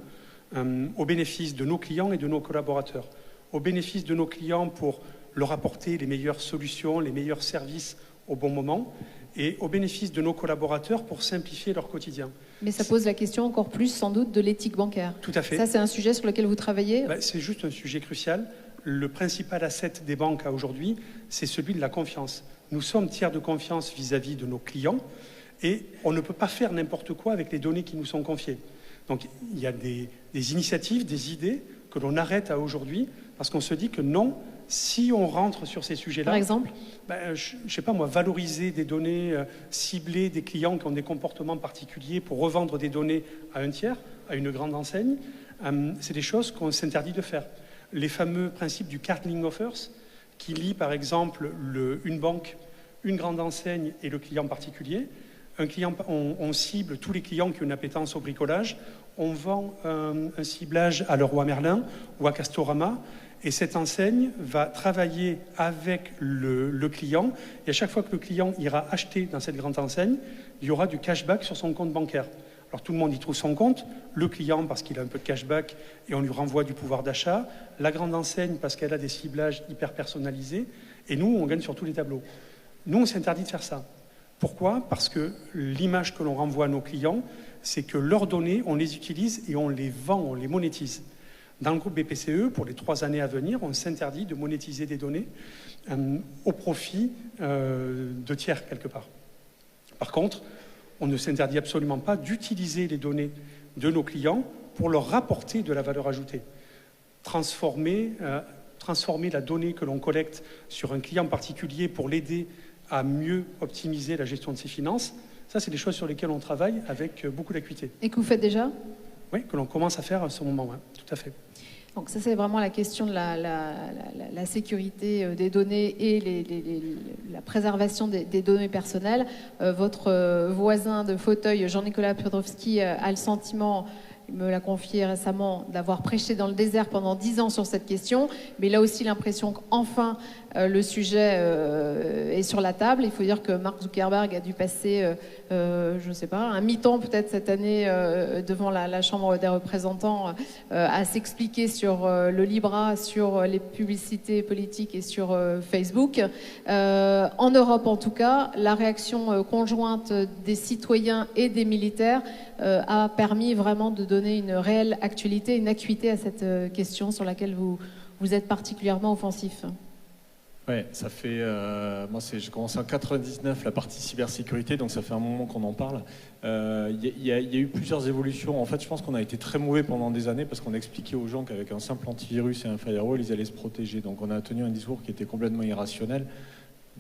au bénéfice de nos clients et de nos collaborateurs, au bénéfice de nos clients pour leur apporter les meilleures solutions, les meilleurs services au bon moment, et au bénéfice de nos collaborateurs pour simplifier leur quotidien. Mais ça pose la question encore plus sans doute de l'éthique bancaire. Tout à fait. Ça, c'est un sujet sur lequel vous travaillez? C'est juste un sujet crucial. Le principal asset des banques à aujourd'hui, c'est celui de la confiance. Nous sommes tiers de confiance vis-à-vis de nos clients, et on ne peut pas faire n'importe quoi avec les données qui nous sont confiées. Donc il y a des initiatives, des idées que l'on arrête à aujourd'hui parce qu'on se dit que non, si on rentre sur ces sujets-là... Par exemple je ne sais pas moi, valoriser des données, cibler des clients qui ont des comportements particuliers pour revendre des données à un tiers, à une grande enseigne, c'est des choses qu'on s'interdit de faire. Les fameux principes du cardling offers qui lient par exemple une banque, une grande enseigne et le client particulier. On cible tous les clients qui ont une appétence au bricolage. On vend un ciblage à Leroy Merlin ou à Castorama. Et cette enseigne va travailler avec le client. Et à chaque fois que le client ira acheter dans cette grande enseigne, il y aura du cashback sur son compte bancaire. Alors tout le monde y trouve son compte. Le client parce qu'il a un peu de cashback et on lui renvoie du pouvoir d'achat. La grande enseigne parce qu'elle a des ciblages hyper personnalisés. Et nous, on gagne sur tous les tableaux. Nous, on s'interdit de faire ça. Pourquoi? Parce que l'image que l'on renvoie à nos clients, c'est que leurs données, on les utilise et on les vend, on les monétise. Dans le groupe BPCE, pour les 3 années à venir, on s'interdit de monétiser des données au profit de tiers, quelque part. Par contre, on ne s'interdit absolument pas d'utiliser les données de nos clients pour leur rapporter de la valeur ajoutée. Transformer la donnée que l'on collecte sur un client particulier pour l'aider à mieux optimiser la gestion de ses finances, ça, c'est des choses sur lesquelles on travaille avec beaucoup d'acuité. Et que vous faites déjà? Oui, que l'on commence à faire à ce moment, tout à fait. Donc ça, c'est vraiment la question de la sécurité des données et la préservation des données personnelles. Votre voisin de fauteuil, Jean-Nicolas Piotrowski, a le sentiment, il me l'a confié récemment, d'avoir prêché dans le désert pendant 10 ans sur cette question, mais il a aussi l'impression qu'enfin le sujet est sur la table. Il faut dire que Mark Zuckerberg a dû passer, je ne sais pas, un mi-temps peut-être cette année devant la Chambre des représentants à s'expliquer sur le Libra, sur les publicités politiques et sur Facebook. En Europe en tout cas, la réaction conjointe des citoyens et des militaires a permis vraiment de donner une réelle actualité, une acuité à cette question sur laquelle vous êtes particulièrement offensif. Ouais, ça fait. Moi, j'ai commencé en 99 la partie cybersécurité, donc ça fait un moment qu'on en parle. Il y a eu plusieurs évolutions. En fait, je pense qu'on a été très mauvais pendant des années parce qu'on expliquait aux gens qu'avec un simple antivirus et un firewall, ils allaient se protéger. Donc, on a tenu un discours qui était complètement irrationnel,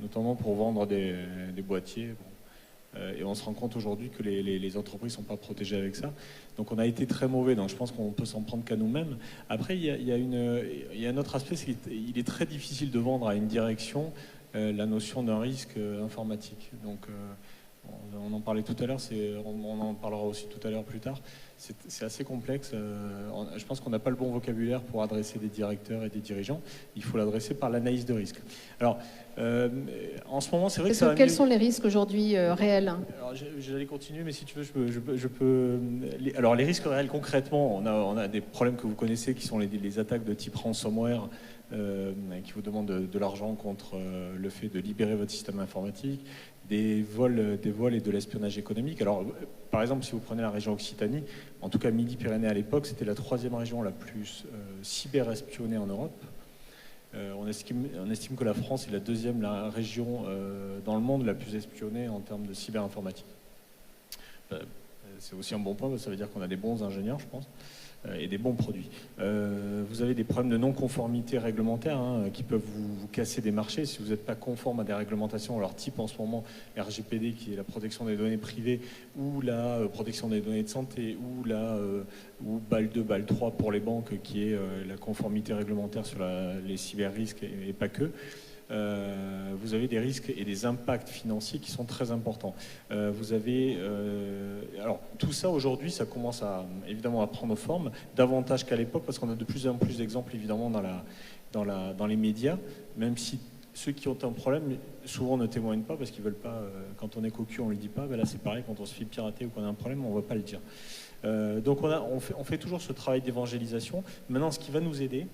notamment pour vendre des boîtiers. Bon. Et on se rend compte aujourd'hui que les entreprises ne sont pas protégées avec ça. Donc on a été très mauvais, donc je pense qu'on peut s'en prendre qu'à nous-mêmes. Après, il y a un autre aspect, c'est qu'il est très difficile de vendre à une direction la notion d'un risque informatique. Donc on en parlait tout à l'heure, on en parlera aussi tout à l'heure plus tard. C'est assez complexe. Je pense qu'on n'a pas le bon vocabulaire pour adresser des directeurs et des dirigeants. Il faut l'adresser par l'analyse de risque. Alors, en ce moment, c'est vrai que ça va mieux. Quels sont les risques aujourd'hui réels? Alors, j'allais continuer, mais si tu veux, je peux. Alors, les risques réels, concrètement, on a des problèmes que vous connaissez, qui sont les attaques de type ransomware, qui vous demandent de l'argent contre le fait de libérer votre système informatique, des vols et de l'espionnage économique. Alors, par exemple, si vous prenez la région Occitanie, en tout cas Midi-Pyrénées à l'époque, c'était la 3e région la plus cyber-espionnée en Europe. On estime que la France est la 2e région dans le monde la plus espionnée en termes de cyber-informatique. C'est aussi un bon point, parce que ça veut dire qu'on a des bons ingénieurs, je pense, et des bons produits. Vous avez des problèmes de non-conformité réglementaire qui peuvent vous casser des marchés si vous n'êtes pas conforme à des réglementations, alors type en ce moment RGPD, qui est la protection des données privées, ou la protection des données de santé, ou BAL 2, BAL 3 pour les banques, qui est la conformité réglementaire sur les cyber-risques et pas que. Vous avez des risques et des impacts financiers qui sont très importants. Alors tout ça aujourd'hui, ça commence évidemment à prendre forme, davantage qu'à l'époque, parce qu'on a de plus en plus d'exemples évidemment dans les médias, même si ceux qui ont un problème souvent ne témoignent pas parce qu'ils veulent pas. Quand on est cocu, on ne le dit pas. Ben là, c'est pareil, quand on se fait pirater ou qu'on a un problème, on ne va pas le dire. Donc on fait toujours ce travail d'évangélisation. Maintenant, ce qui va nous aider,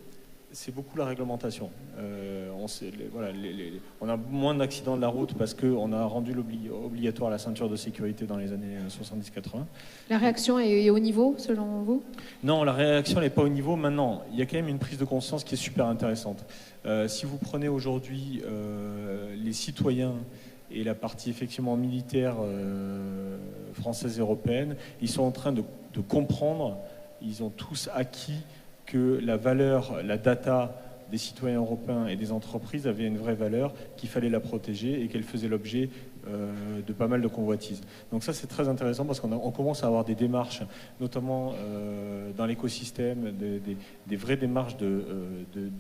c'est beaucoup la réglementation. On a moins d'accidents de la route parce qu'on a rendu obligatoire la ceinture de sécurité dans les années 70-80. La réaction est au niveau, selon vous? Non, la réaction n'est pas au niveau. Maintenant, il y a quand même une prise de conscience qui est super intéressante. Si vous prenez aujourd'hui les citoyens et la partie effectivement militaire française et européenne, ils sont en train de comprendre, ils ont tous acquis que la valeur, la data des citoyens européens et des entreprises avait une vraie valeur, qu'il fallait la protéger et qu'elle faisait l'objet de pas mal de convoitises. Donc ça, c'est très intéressant parce qu'on commence à avoir des démarches, notamment dans l'écosystème, des vraies démarches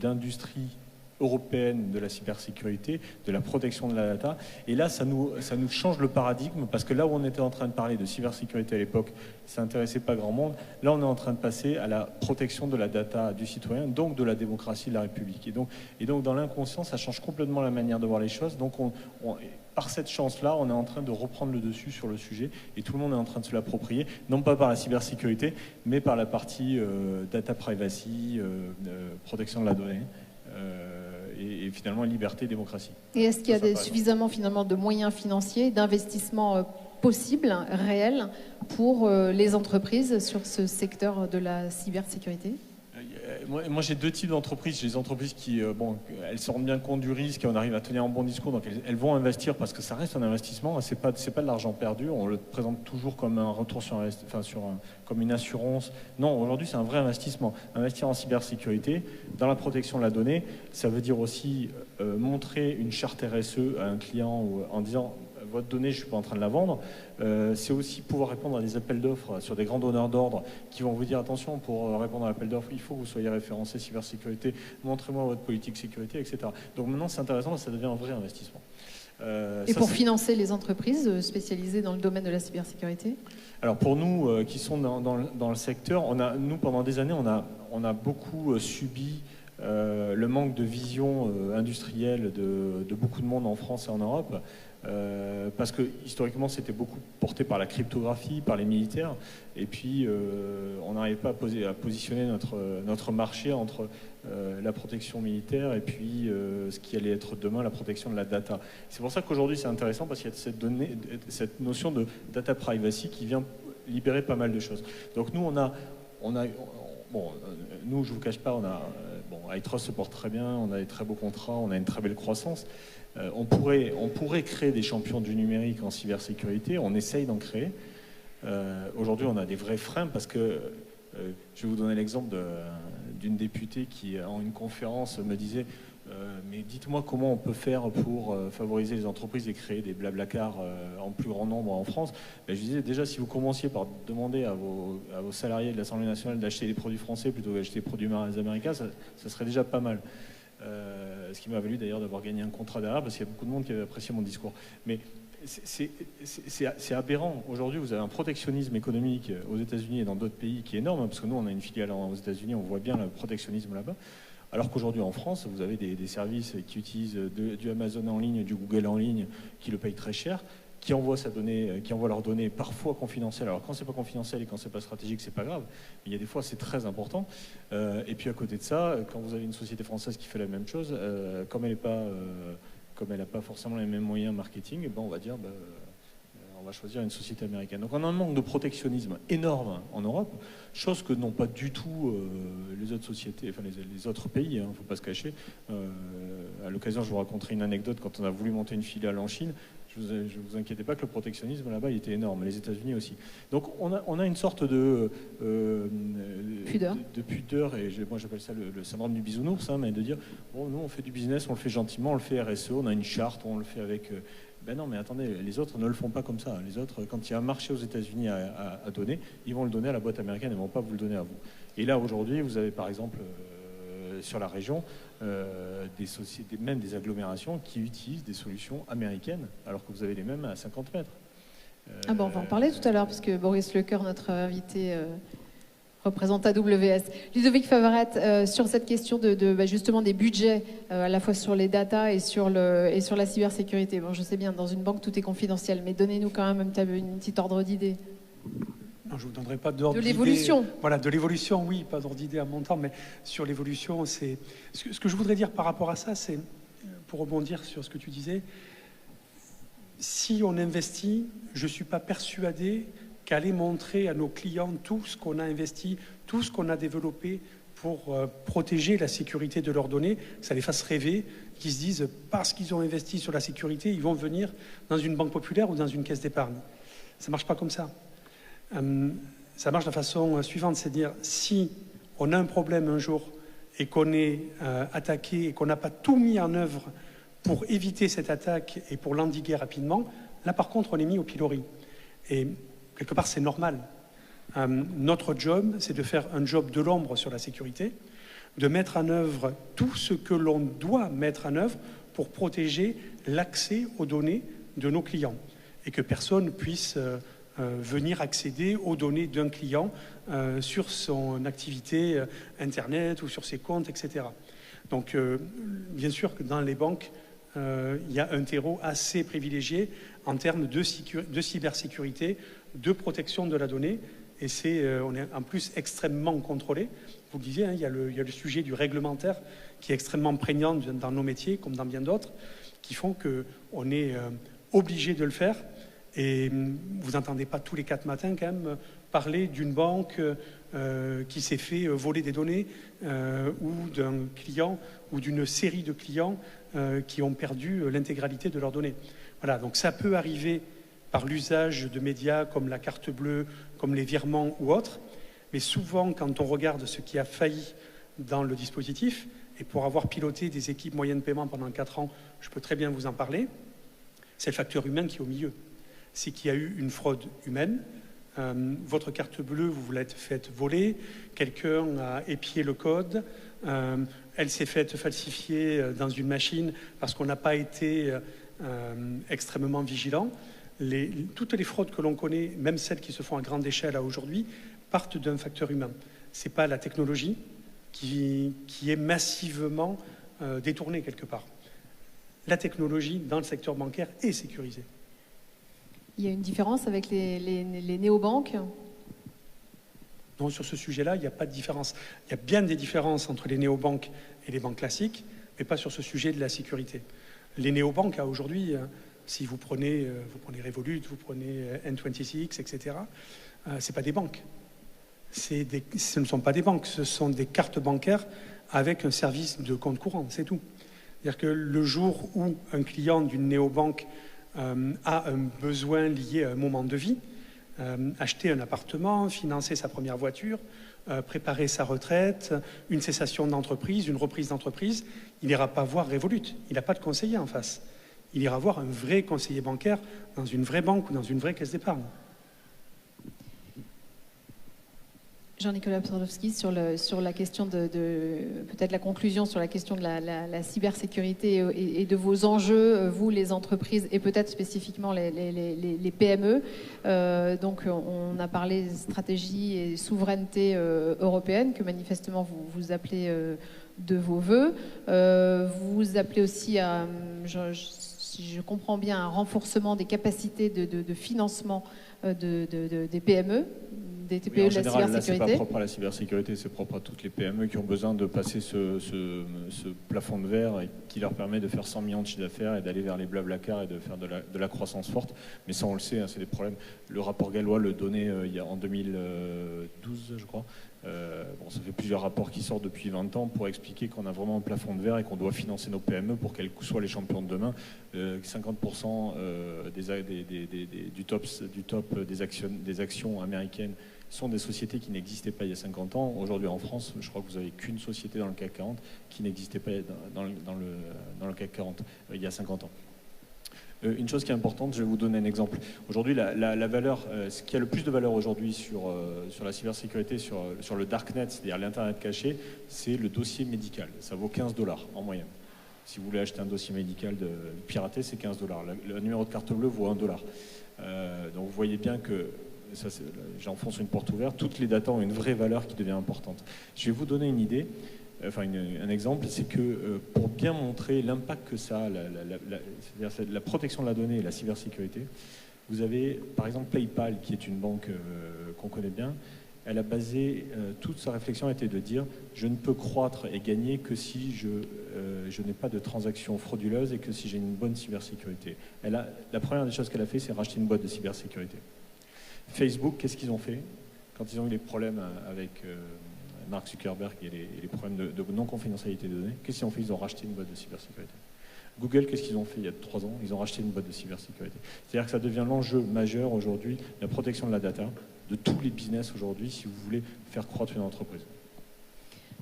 d'industrie européenne de la cybersécurité, de la protection de la data. Et là, ça nous change le paradigme, parce que là où on était en train de parler de cybersécurité à l'époque, ça n'intéressait pas grand monde. Là, on est en train de passer à la protection de la data du citoyen, donc de la démocratie de la République. Et donc dans l'inconscient, ça change complètement la manière de voir les choses. Donc par cette chance-là, on est en train de reprendre le dessus sur le sujet, et tout le monde est en train de se l'approprier, non pas par la cybersécurité, mais par la partie data privacy, protection de la donnée. Et finalement liberté et démocratie. Et est-ce qu'il y a suffisamment finalement de moyens financiers, d'investissements possibles, réels, pour les entreprises sur ce secteur de la cybersécurité? Moi, j'ai deux types d'entreprises. J'ai des entreprises qui, elles se rendent bien compte du risque et on arrive à tenir un bon discours, donc elles vont investir parce que ça reste un investissement. C'est pas de l'argent perdu. On le présente toujours comme un retour comme une assurance. Non, aujourd'hui, c'est un vrai investissement. Investir en cybersécurité, dans la protection de la donnée, ça veut dire aussi montrer une charte RSE à un client en disant votre donnée, je ne suis pas en train de la vendre. C'est aussi pouvoir répondre à des appels d'offres sur des grands donneurs d'ordre qui vont vous dire attention, pour répondre à l'appel d'offres, il faut que vous soyez référencé cybersécurité, montrez-moi votre politique sécurité, etc. Donc maintenant, c'est intéressant, ça devient un vrai investissement. Et pour financer les entreprises spécialisées dans le domaine de la cybersécurité? Alors pour nous qui sont dans le secteur, nous pendant des années, on a beaucoup subi le manque de vision industrielle de beaucoup de monde en France et en Europe. Parce que historiquement c'était beaucoup porté par la cryptographie, par les militaires, et puis on n'arrivait pas à positionner notre marché entre la protection militaire et puis ce qui allait être demain la protection de la data. C'est pour ça qu'aujourd'hui c'est intéressant, parce qu'il y a cette notion de data privacy qui vient libérer pas mal de choses. Donc nous nous je vous cache pas, iTrust se porte très bien, on a des très beaux contrats, on a une très belle croissance. On pourrait créer des champions du numérique en cybersécurité, on essaye d'en créer. Aujourd'hui, on a des vrais freins parce que, je vais vous donner l'exemple d'une députée qui, en une conférence, me disait Mais dites-moi comment on peut faire pour favoriser les entreprises et créer des Blablacar en plus grand nombre en France. Je disais déjà, si vous commenciez par demander à vos salariés de l'Assemblée nationale d'acheter des produits français plutôt que d'acheter des produits américains, ça serait déjà pas mal. Ce qui m'a valu d'ailleurs d'avoir gagné un contrat derrière, parce qu'il y a beaucoup de monde qui avait apprécié mon discours. Mais c'est aberrant. Aujourd'hui, vous avez un protectionnisme économique aux États-Unis et dans d'autres pays qui est énorme, parce que nous, on a une filiale aux États-Unis, on voit bien le protectionnisme là-bas. Alors qu'aujourd'hui en France, vous avez des services qui utilisent du Amazon en ligne, du Google en ligne, qui le payent très cher, qui envoient leurs données parfois confidentielles. Alors quand c'est pas confidentiel et quand c'est pas stratégique, c'est pas grave. Mais il y a des fois, c'est très important. Et puis à côté de ça, quand vous avez une société française qui fait la même chose, comme elle n'a pas forcément les mêmes moyens marketing, on va dire, on va choisir une société américaine. Donc on a un manque de protectionnisme énorme en Europe, chose que n'ont pas du tout les autres sociétés, enfin les autres pays, il ne faut pas se cacher. À l'occasion, je vous raconterai une anecdote. Quand on a voulu monter une filiale en Chine, je ne vous inquiétez pas que le protectionnisme là-bas il était énorme, les États-Unis aussi. Donc on a une sorte de pudeur, et moi j'appelle ça le syndrome du bisounours, mais de dire, bon, nous on fait du business, on le fait gentiment, on le fait RSE, on a une charte, on le fait avec... Ben non, mais attendez, les autres ne le font pas comme ça. Les autres, quand il y a un marché aux États-Unis à donner, ils vont le donner à la boîte américaine, ils ne vont pas vous le donner à vous. Et là, aujourd'hui, vous avez par exemple, sur la région, des sociétés, même des agglomérations qui utilisent des solutions américaines, alors que vous avez les mêmes à 50 mètres. On va en parler tout à l'heure, parce que Boris Lecoeur, notre invité, représente AWS. Ludovic Favarette, sur cette question justement des budgets, à la fois sur les data et sur la cybersécurité. Bon, je sais bien, dans une banque, tout est confidentiel, mais donnez-nous quand même une petite ordre d'idée. Non, je ne vous donnerai pas d'ordre d'idée. De l'évolution. Voilà, de l'évolution, oui, pas d'ordre d'idée à mon temps, mais sur l'évolution, c'est... Ce que je voudrais dire par rapport à ça, c'est, pour rebondir sur ce que tu disais, si on investit, je ne suis pas persuadé qu'aller montrer à nos clients tout ce qu'on a investi, tout ce qu'on a développé pour protéger la sécurité de leurs données, ça les fasse rêver, qu'ils se disent, parce qu'ils ont investi sur la sécurité, ils vont venir dans une banque populaire ou dans une caisse d'épargne. Ça ne marche pas comme ça. Ça marche de la façon suivante, c'est à dire, si on a un problème un jour et qu'on est attaqué et qu'on n'a pas tout mis en œuvre pour éviter cette attaque et pour l'endiguer rapidement, là par contre on est mis au pilori. Et quelque part, c'est normal. Notre job, c'est de faire un job de l'ombre sur la sécurité, de mettre en œuvre tout ce que l'on doit mettre en œuvre pour protéger l'accès aux données de nos clients et que personne puisse venir accéder aux données d'un client sur son activité Internet ou sur ses comptes, etc. Donc, bien sûr que dans les banques, il y a un terreau assez privilégié en termes de cybersécurité, de protection de la donnée, et on est en plus extrêmement contrôlé. Vous le disiez, il y a le sujet du réglementaire qui est extrêmement prégnant dans nos métiers, comme dans bien d'autres, qui font qu'on est obligé de le faire. Et vous n'entendez pas tous les 4 matins quand même parler d'une banque qui s'est fait voler des données ou d'un client ou d'une série de clients qui ont perdu l'intégralité de leurs données. Voilà, donc ça peut arriver par l'usage de médias comme la carte bleue, comme les virements ou autres, mais souvent quand on regarde ce qui a failli dans le dispositif, et pour avoir piloté des équipes moyennes de paiement pendant 4 ans, je peux très bien vous en parler, c'est le facteur humain qui est au milieu. C'est qu'il y a eu une fraude humaine, votre carte bleue, vous l'êtes faite voler, quelqu'un a épié le code, elle s'est faite falsifier dans une machine parce qu'on n'a pas été extrêmement vigilant. Toutes les fraudes que l'on connaît, même celles qui se font à grande échelle aujourd'hui, partent d'un facteur humain. Ce n'est pas la technologie qui est massivement détournée quelque part. La technologie dans le secteur bancaire est sécurisée. Il y a une différence avec les néobanques ? Non, sur ce sujet-là, il n'y a pas de différence. Il y a bien des différences entre les néobanques et les banques classiques, mais pas sur ce sujet de la sécurité. Les néobanques, aujourd'hui, si vous prenez Revolut, vous prenez N26, etc., ce n'est pas des banques. Ce ne sont pas des banques, ce sont des cartes bancaires avec un service de compte courant, c'est tout. C'est-à-dire que le jour où un client d'une néobanque a un besoin lié à un moment de vie, acheter un appartement, financer sa première voiture, préparer sa retraite, une cessation d'entreprise, une reprise d'entreprise, il n'ira pas voir Revolut. Il n'a pas de conseiller en face. Il ira voir un vrai conseiller bancaire dans une vraie banque ou dans une vraie caisse d'épargne. Jean-Nicolas Psardowski, sur la question peut-être la conclusion sur la question de la cybersécurité et de vos enjeux, vous les entreprises et peut-être spécifiquement les PME. Donc on a parlé stratégie et souveraineté européenne que manifestement vous appelez de vos voeux. Vous appelez aussi à, si je comprends bien, un renforcement des capacités de financement des PME. Des TPE, oui, en de la général, cybersécurité. là, c'est pas propre à la cybersécurité, c'est propre à toutes les PME qui ont besoin de passer ce plafond de verre et qui leur permet de faire 100 millions de chiffre d'affaires et d'aller vers les Blablacar et de faire de la croissance forte. Mais ça, on le sait, hein, c'est des problèmes. Le rapport Gallois le donnait en 2012, je crois. Bon, ça fait plusieurs rapports qui sortent depuis 20 ans pour expliquer qu'on a vraiment un plafond de verre et qu'on doit financer nos PME pour qu'elles soient les champions de demain. 50% du top des actions américaines sont des sociétés qui n'existaient pas il y a 50 ans. Aujourd'hui en France, je crois que vous n'avez qu'une société dans le CAC 40 qui n'existait pas dans le CAC 40 il y a 50 ans. Une chose qui est importante, je vais vous donner un exemple. Aujourd'hui, la valeur, ce qui a le plus de valeur aujourd'hui sur la cybersécurité, sur le darknet, c'est-à-dire l'Internet caché, c'est le dossier médical. Ça vaut 15 $ en moyenne. Si vous voulez acheter un dossier médical piraté, c'est 15 $. Le numéro de carte bleue vaut 1 $. Donc vous voyez bien que, j'enfonce une porte ouverte, toutes les datas ont une vraie valeur qui devient importante. Je vais vous donner une idée. Enfin, un exemple, c'est que pour bien montrer l'impact que ça a, c'est-à-dire la protection de la donnée et la cybersécurité, vous avez par exemple PayPal, qui est une banque qu'on connaît bien. Elle a basé, toute sa réflexion était de dire je ne peux croître et gagner que si je n'ai pas de transactions frauduleuses et que si j'ai une bonne cybersécurité. La première des choses qu'elle a fait, c'est racheter une boîte de cybersécurité. Facebook, qu'est-ce qu'ils ont fait quand ils ont eu les problèmes avec Mark Zuckerberg et les problèmes de non-confidentialité des données? Qu'est-ce qu'ils ont fait? Ils ont racheté une boîte de cybersécurité. Google, qu'est-ce qu'ils ont fait il y a 3 ans? Ils ont racheté une boîte de cybersécurité. C'est-à-dire que ça devient l'enjeu majeur aujourd'hui, la protection de la data, de tous les business aujourd'hui, si vous voulez faire croître une entreprise.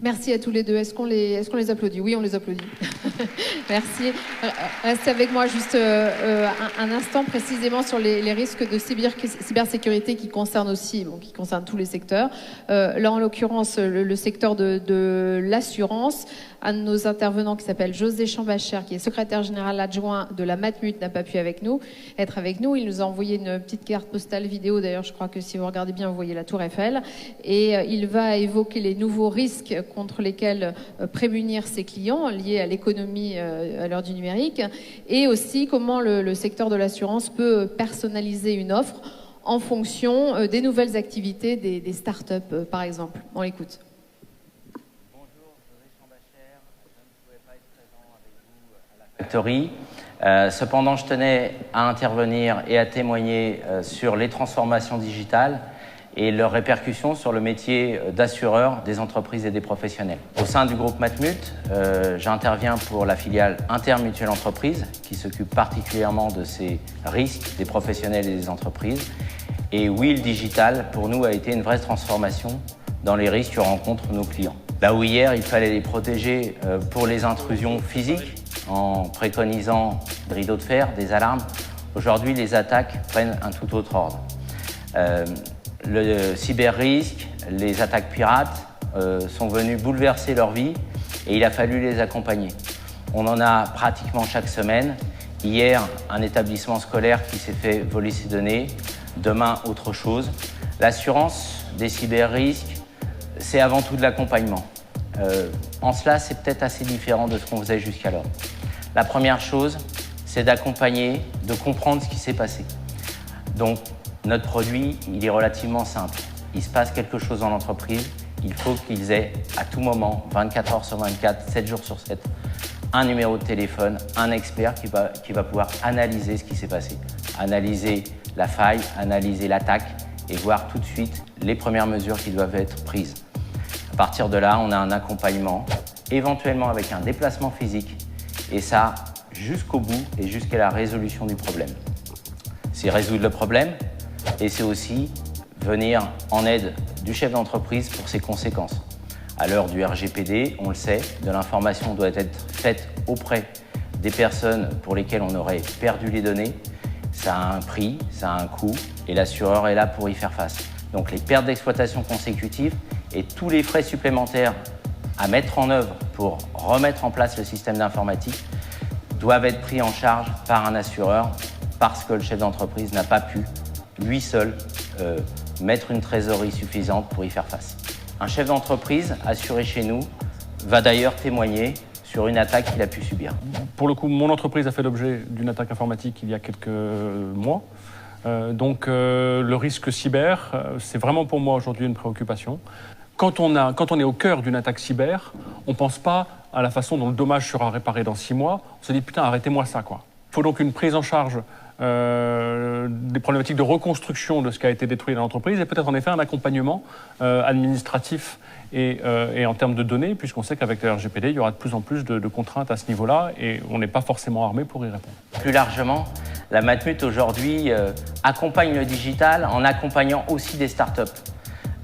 Merci à tous les deux. Est-ce qu'on les applaudit? Oui, on les applaudit. Merci. Restez avec moi juste un instant précisément sur les risques de cybersécurité qui concernent aussi, qui concernent tous les secteurs. Là, en l'occurrence, le secteur de l'assurance. Un de nos intervenants qui s'appelle José Chambacher, qui est secrétaire général adjoint de la Matmut, n'a pas pu être avec nous. Il nous a envoyé une petite carte postale vidéo. D'ailleurs, je crois que si vous regardez bien, vous voyez la Tour Eiffel. Et il va évoquer les nouveaux risques contre lesquels prémunir ses clients liés à l'économie à l'heure du numérique, et aussi comment le secteur de l'assurance peut personnaliser une offre en fonction des nouvelles activités des startups, par exemple. On l'écoute. Cependant, je tenais à intervenir et à témoigner sur les transformations digitales et leurs répercussions sur le métier d'assureur des entreprises et des professionnels. Au sein du groupe Matmut, j'interviens pour la filiale Intermutuelle Entreprise qui s'occupe particulièrement de ces risques des professionnels et des entreprises. Et Will Digital, pour nous, a été une vraie transformation dans les risques que rencontrent nos clients. Là où hier, il fallait les protéger pour les intrusions physiques, en préconisant des rideaux de fer, des alarmes. Aujourd'hui, les attaques prennent un tout autre ordre. Le cyber-risque, les attaques pirates sont venus bouleverser leur vie et il a fallu les accompagner. On en a pratiquement chaque semaine. Hier, un établissement scolaire qui s'est fait voler ses données. Demain, autre chose. L'assurance des cyber-risques, c'est avant tout de l'accompagnement. En cela, c'est peut-être assez différent de ce qu'on faisait jusqu'alors. La première chose, c'est d'accompagner, de comprendre ce qui s'est passé. Donc, notre produit, il est relativement simple. Il se passe quelque chose dans l'entreprise, il faut qu'ils aient à tout moment, 24 heures sur 24, 7 jours sur 7, un numéro de téléphone, un expert qui va pouvoir analyser ce qui s'est passé, analyser la faille, analyser l'attaque et voir tout de suite les premières mesures qui doivent être prises. À partir de là, on a un accompagnement, éventuellement avec un déplacement physique, et ça jusqu'au bout et jusqu'à la résolution du problème. C'est résoudre le problème et c'est aussi venir en aide du chef d'entreprise pour ses conséquences. À l'heure du RGPD, on le sait, de l'information doit être faite auprès des personnes pour lesquelles on aurait perdu les données. Ça a un prix, ça a un coût, et l'assureur est là pour y faire face. Donc les pertes d'exploitation consécutives et tous les frais supplémentaires à mettre en œuvre pour remettre en place le système d'informatique doivent être pris en charge par un assureur parce que le chef d'entreprise n'a pas pu, lui seul, mettre une trésorerie suffisante pour y faire face. Un chef d'entreprise assuré chez nous va d'ailleurs témoigner sur une attaque qu'il a pu subir. Pour le coup, mon entreprise a fait l'objet d'une attaque informatique il y a quelques mois. Donc le risque cyber, c'est vraiment pour moi aujourd'hui une préoccupation. Quand on est au cœur d'une attaque cyber, on ne pense pas à la façon dont le dommage sera réparé dans 6 mois. On se dit, putain, arrêtez-moi ça, quoi. Il faut donc une prise en charge des problématiques de reconstruction de ce qui a été détruit dans l'entreprise et peut-être en effet un accompagnement administratif et en termes de données, puisqu'on sait qu'avec le RGPD, il y aura de plus en plus de contraintes à ce niveau-là et on n'est pas forcément armé pour y répondre. Plus largement, la Matmut aujourd'hui accompagne le digital en accompagnant aussi des startups.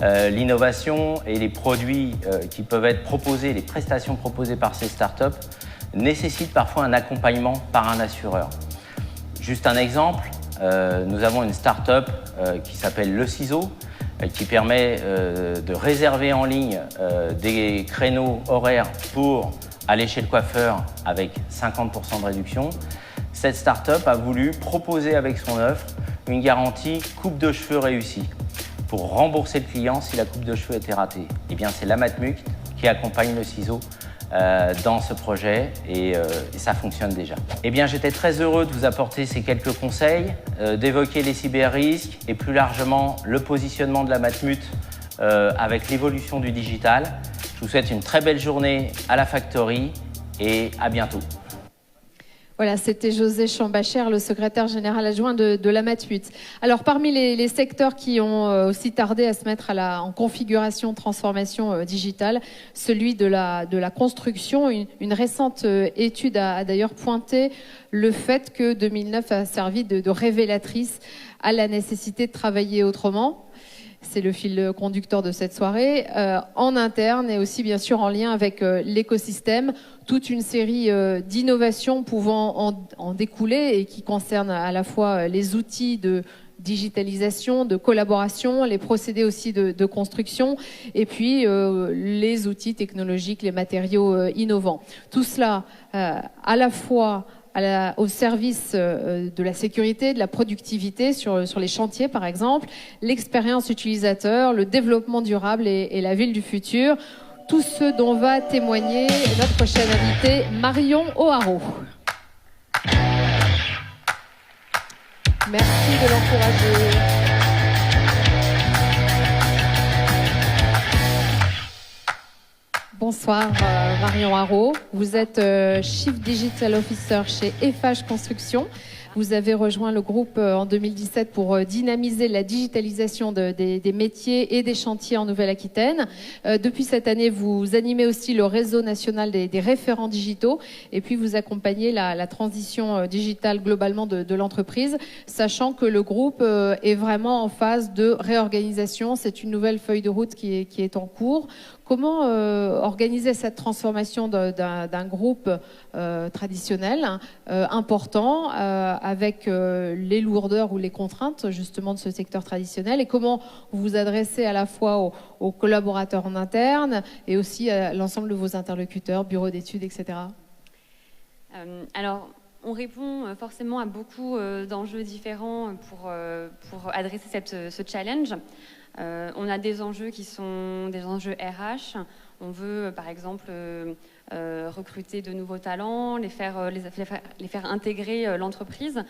L'innovation et les produits qui peuvent être proposés, les prestations proposées par ces startups nécessitent parfois un accompagnement par un assureur. Juste un exemple, nous avons une start-up qui s'appelle Le Ciseau, qui permet de réserver en ligne des créneaux horaires pour aller chez le coiffeur avec 50% de réduction. Cette start-up a voulu proposer avec son offre une garantie coupe de cheveux réussie pour rembourser le client si la coupe de cheveux était ratée. Eh bien, c'est la Matmut qui accompagne Le Ciseau dans ce projet et ça fonctionne déjà. Eh bien, j'étais très heureux de vous apporter ces quelques conseils, d'évoquer les cyber-risques et plus largement le positionnement de la Matmut avec l'évolution du digital. Je vous souhaite une très belle journée à la Factory et à bientôt. Voilà, c'était José Chambacher, le secrétaire général adjoint de la Matmut. Alors, parmi les secteurs qui ont aussi tardé à se mettre en configuration, transformation digitale, celui de la construction. Une récente étude a d'ailleurs pointé le fait que 2009 a servi de révélatrice à la nécessité de travailler autrement. C'est le fil conducteur de cette soirée, en interne et aussi bien sûr en lien avec l'écosystème. Toute une série d'innovations pouvant en découler et qui concernent à la fois les outils de digitalisation, de collaboration, les procédés aussi de construction et puis les outils technologiques, les matériaux innovants. Tout cela à la fois au service de la sécurité, de la productivité sur les chantiers par exemple, l'expérience utilisateur, le développement durable et la ville du futur. Tout ce dont va témoigner notre prochaine invitée, Marion O'Haraud. Merci de l'encourager. Bonsoir Marion O'Haraud. Vous êtes Chief Digital Officer chez Eiffage Construction. Vous avez rejoint le groupe en 2017 pour dynamiser la digitalisation des métiers et des chantiers en Nouvelle-Aquitaine. Depuis cette année, vous animez aussi le réseau national des référents digitaux et puis vous accompagnez la transition digitale globalement de l'entreprise, sachant que le groupe est vraiment en phase de réorganisation. C'est une nouvelle feuille de route qui est en cours. Comment organiser cette transformation d'un groupe traditionnel important avec les lourdeurs ou les contraintes justement de ce secteur traditionnel et comment vous vous adressez à la fois aux collaborateurs en interne et aussi à l'ensemble de vos interlocuteurs, bureaux d'études, etc. Alors, on répond forcément à beaucoup d'enjeux différents pour adresser ce challenge. On a des enjeux qui sont des enjeux RH. On veut, par exemple, recruter de nouveaux talents, les faire intégrer l'entreprise.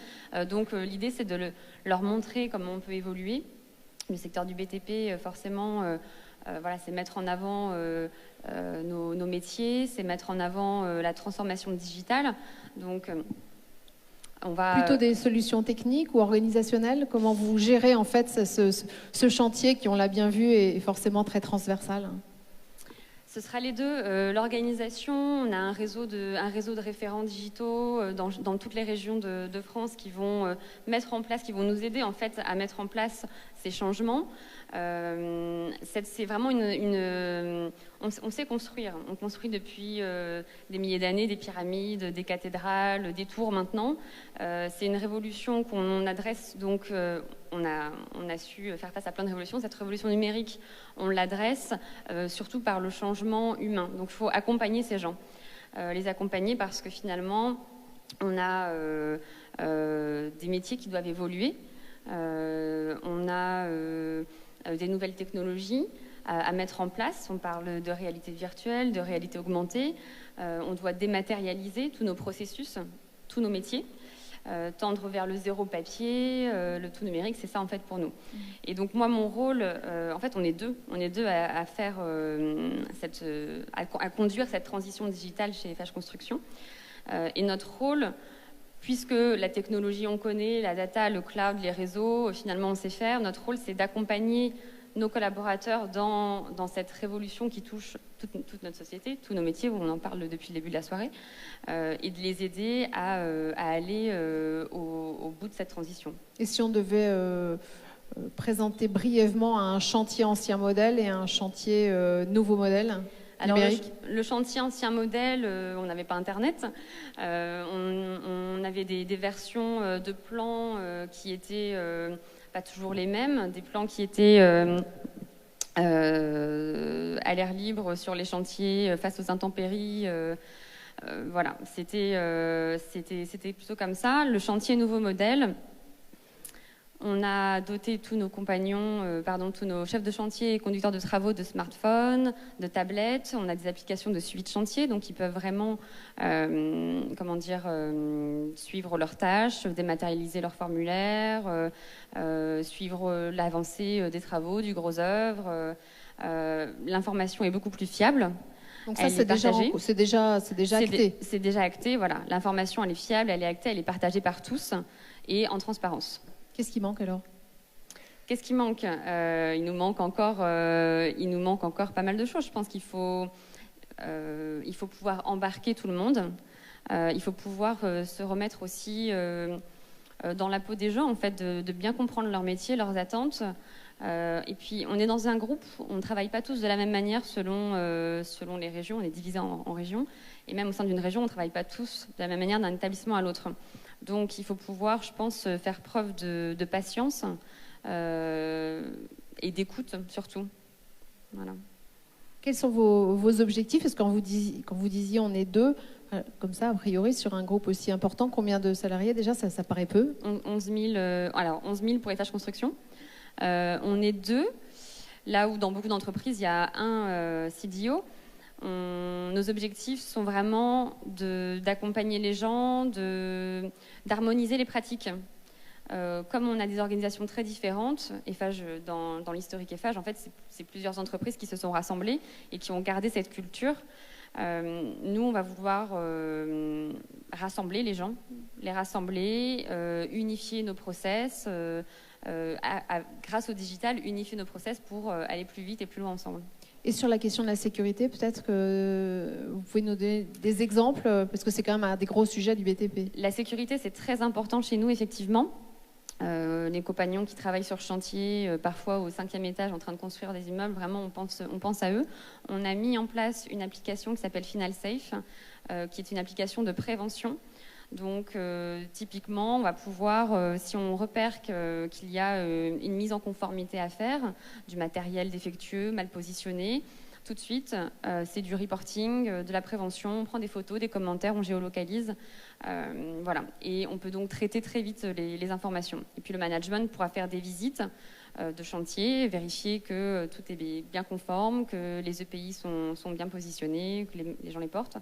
Donc, l'idée, c'est de leur montrer comment on peut évoluer. Le secteur du BTP, forcément, c'est mettre en avant nos métiers, c'est mettre en avant la transformation digitale. Donc, on va... Plutôt des solutions techniques ou organisationnelles? Comment vous gérez en fait ce chantier qui, on l'a bien vu, est forcément très transversal? Ce sera les deux. L'organisation, on a un réseau de référents digitaux dans toutes les régions de France qui vont mettre en place, qui vont nous aider en fait à mettre en place ces changements. C'est vraiment on sait construire. On construit depuis des milliers d'années des pyramides, des cathédrales, des tours maintenant. C'est une révolution qu'on adresse, donc on a su faire face à plein de révolutions. Cette révolution numérique, on l'adresse surtout par le changement humain. Donc il faut accompagner ces gens. Les accompagner parce que finalement, on a des métiers qui doivent évoluer. On a des nouvelles technologies à mettre en place. On parle de réalité virtuelle, de réalité augmentée. On doit dématérialiser tous nos processus, tous nos métiers, tendre vers le zéro papier, le tout numérique, c'est ça en fait pour nous. Et donc moi, mon rôle, en fait, on est deux à faire à conduire cette transition digitale chez FH Construction. Et notre rôle, puisque la technologie on connaît, la data, le cloud, les réseaux, finalement on sait faire, notre rôle c'est d'accompagner nos collaborateurs dans cette révolution qui touche toute notre société, tous nos métiers, on en parle depuis le début de la soirée, et de les aider à aller au bout de cette transition. Et si on devait présenter brièvement un chantier ancien modèle et un chantier nouveau modèle ? Alors le chantier ancien modèle, on n'avait pas Internet, on avait des versions de plans qui étaient pas toujours les mêmes, des plans qui étaient à l'air libre sur les chantiers face aux intempéries. Voilà, c'était plutôt comme ça. Le chantier nouveau modèle, on a doté tous nos compagnons, tous nos chefs de chantier et conducteurs de travaux de smartphones, de tablettes. On a des applications de suivi de chantier, donc ils peuvent vraiment suivre leurs tâches, dématérialiser leurs formulaires, suivre l'avancée des travaux, du gros œuvre. L'information est beaucoup plus fiable. Donc ça, c'est déjà acté. C'est déjà acté, voilà. L'information, elle est fiable, elle est actée, elle est partagée par tous et en transparence. Qu'est-ce qui manque alors ? Qu'est-ce qui manque ? Il nous manque encore pas mal de choses. Je pense qu'il faut pouvoir embarquer tout le monde. Il faut pouvoir se remettre aussi dans la peau des gens, en fait, de bien comprendre leur métier, leurs attentes. Et puis, on est dans un groupe, on ne travaille pas tous de la même manière selon les régions. On est divisé en régions. Et même au sein d'une région, on ne travaille pas tous de la même manière d'un établissement à l'autre. Donc, il faut pouvoir, je pense, faire preuve de patience et d'écoute, surtout. Voilà. Quels sont vos objectifs ? Parce que quand vous disiez on est deux, comme ça, a priori, sur un groupe aussi important, combien de salariés déjà ? Ça paraît peu. 11 000 pour FH Construction. On est deux, là où dans beaucoup d'entreprises, il y a un CDO. Nos objectifs sont vraiment d'accompagner les gens, d'harmoniser les pratiques. Comme on a des organisations très différentes, FH, dans l'historique FH, en fait, c'est plusieurs entreprises qui se sont rassemblées et qui ont gardé cette culture. Nous, on va vouloir rassembler les gens, unifier nos process, grâce au digital, unifier nos process pour aller plus vite et plus loin ensemble. Et sur la question de la sécurité, peut-être que vous pouvez nous donner des exemples, parce que c'est quand même un des gros sujets du BTP. La sécurité, c'est très important chez nous, effectivement. Les compagnons qui travaillent sur chantier, parfois au 5e étage en train de construire des immeubles, vraiment on pense à eux. On a mis en place une application qui s'appelle Final Safe, qui est une application de prévention. Donc typiquement, on va pouvoir, si on repère qu'il y a une mise en conformité à faire, du matériel défectueux, mal positionné, tout de suite, c'est du reporting, de la prévention, on prend des photos, des commentaires, on géolocalise. Voilà. Et on peut donc traiter très vite les informations. Et puis le management pourra faire des visites de chantier, vérifier que tout est bien conforme, que les EPI sont bien positionnés, que les gens les portent.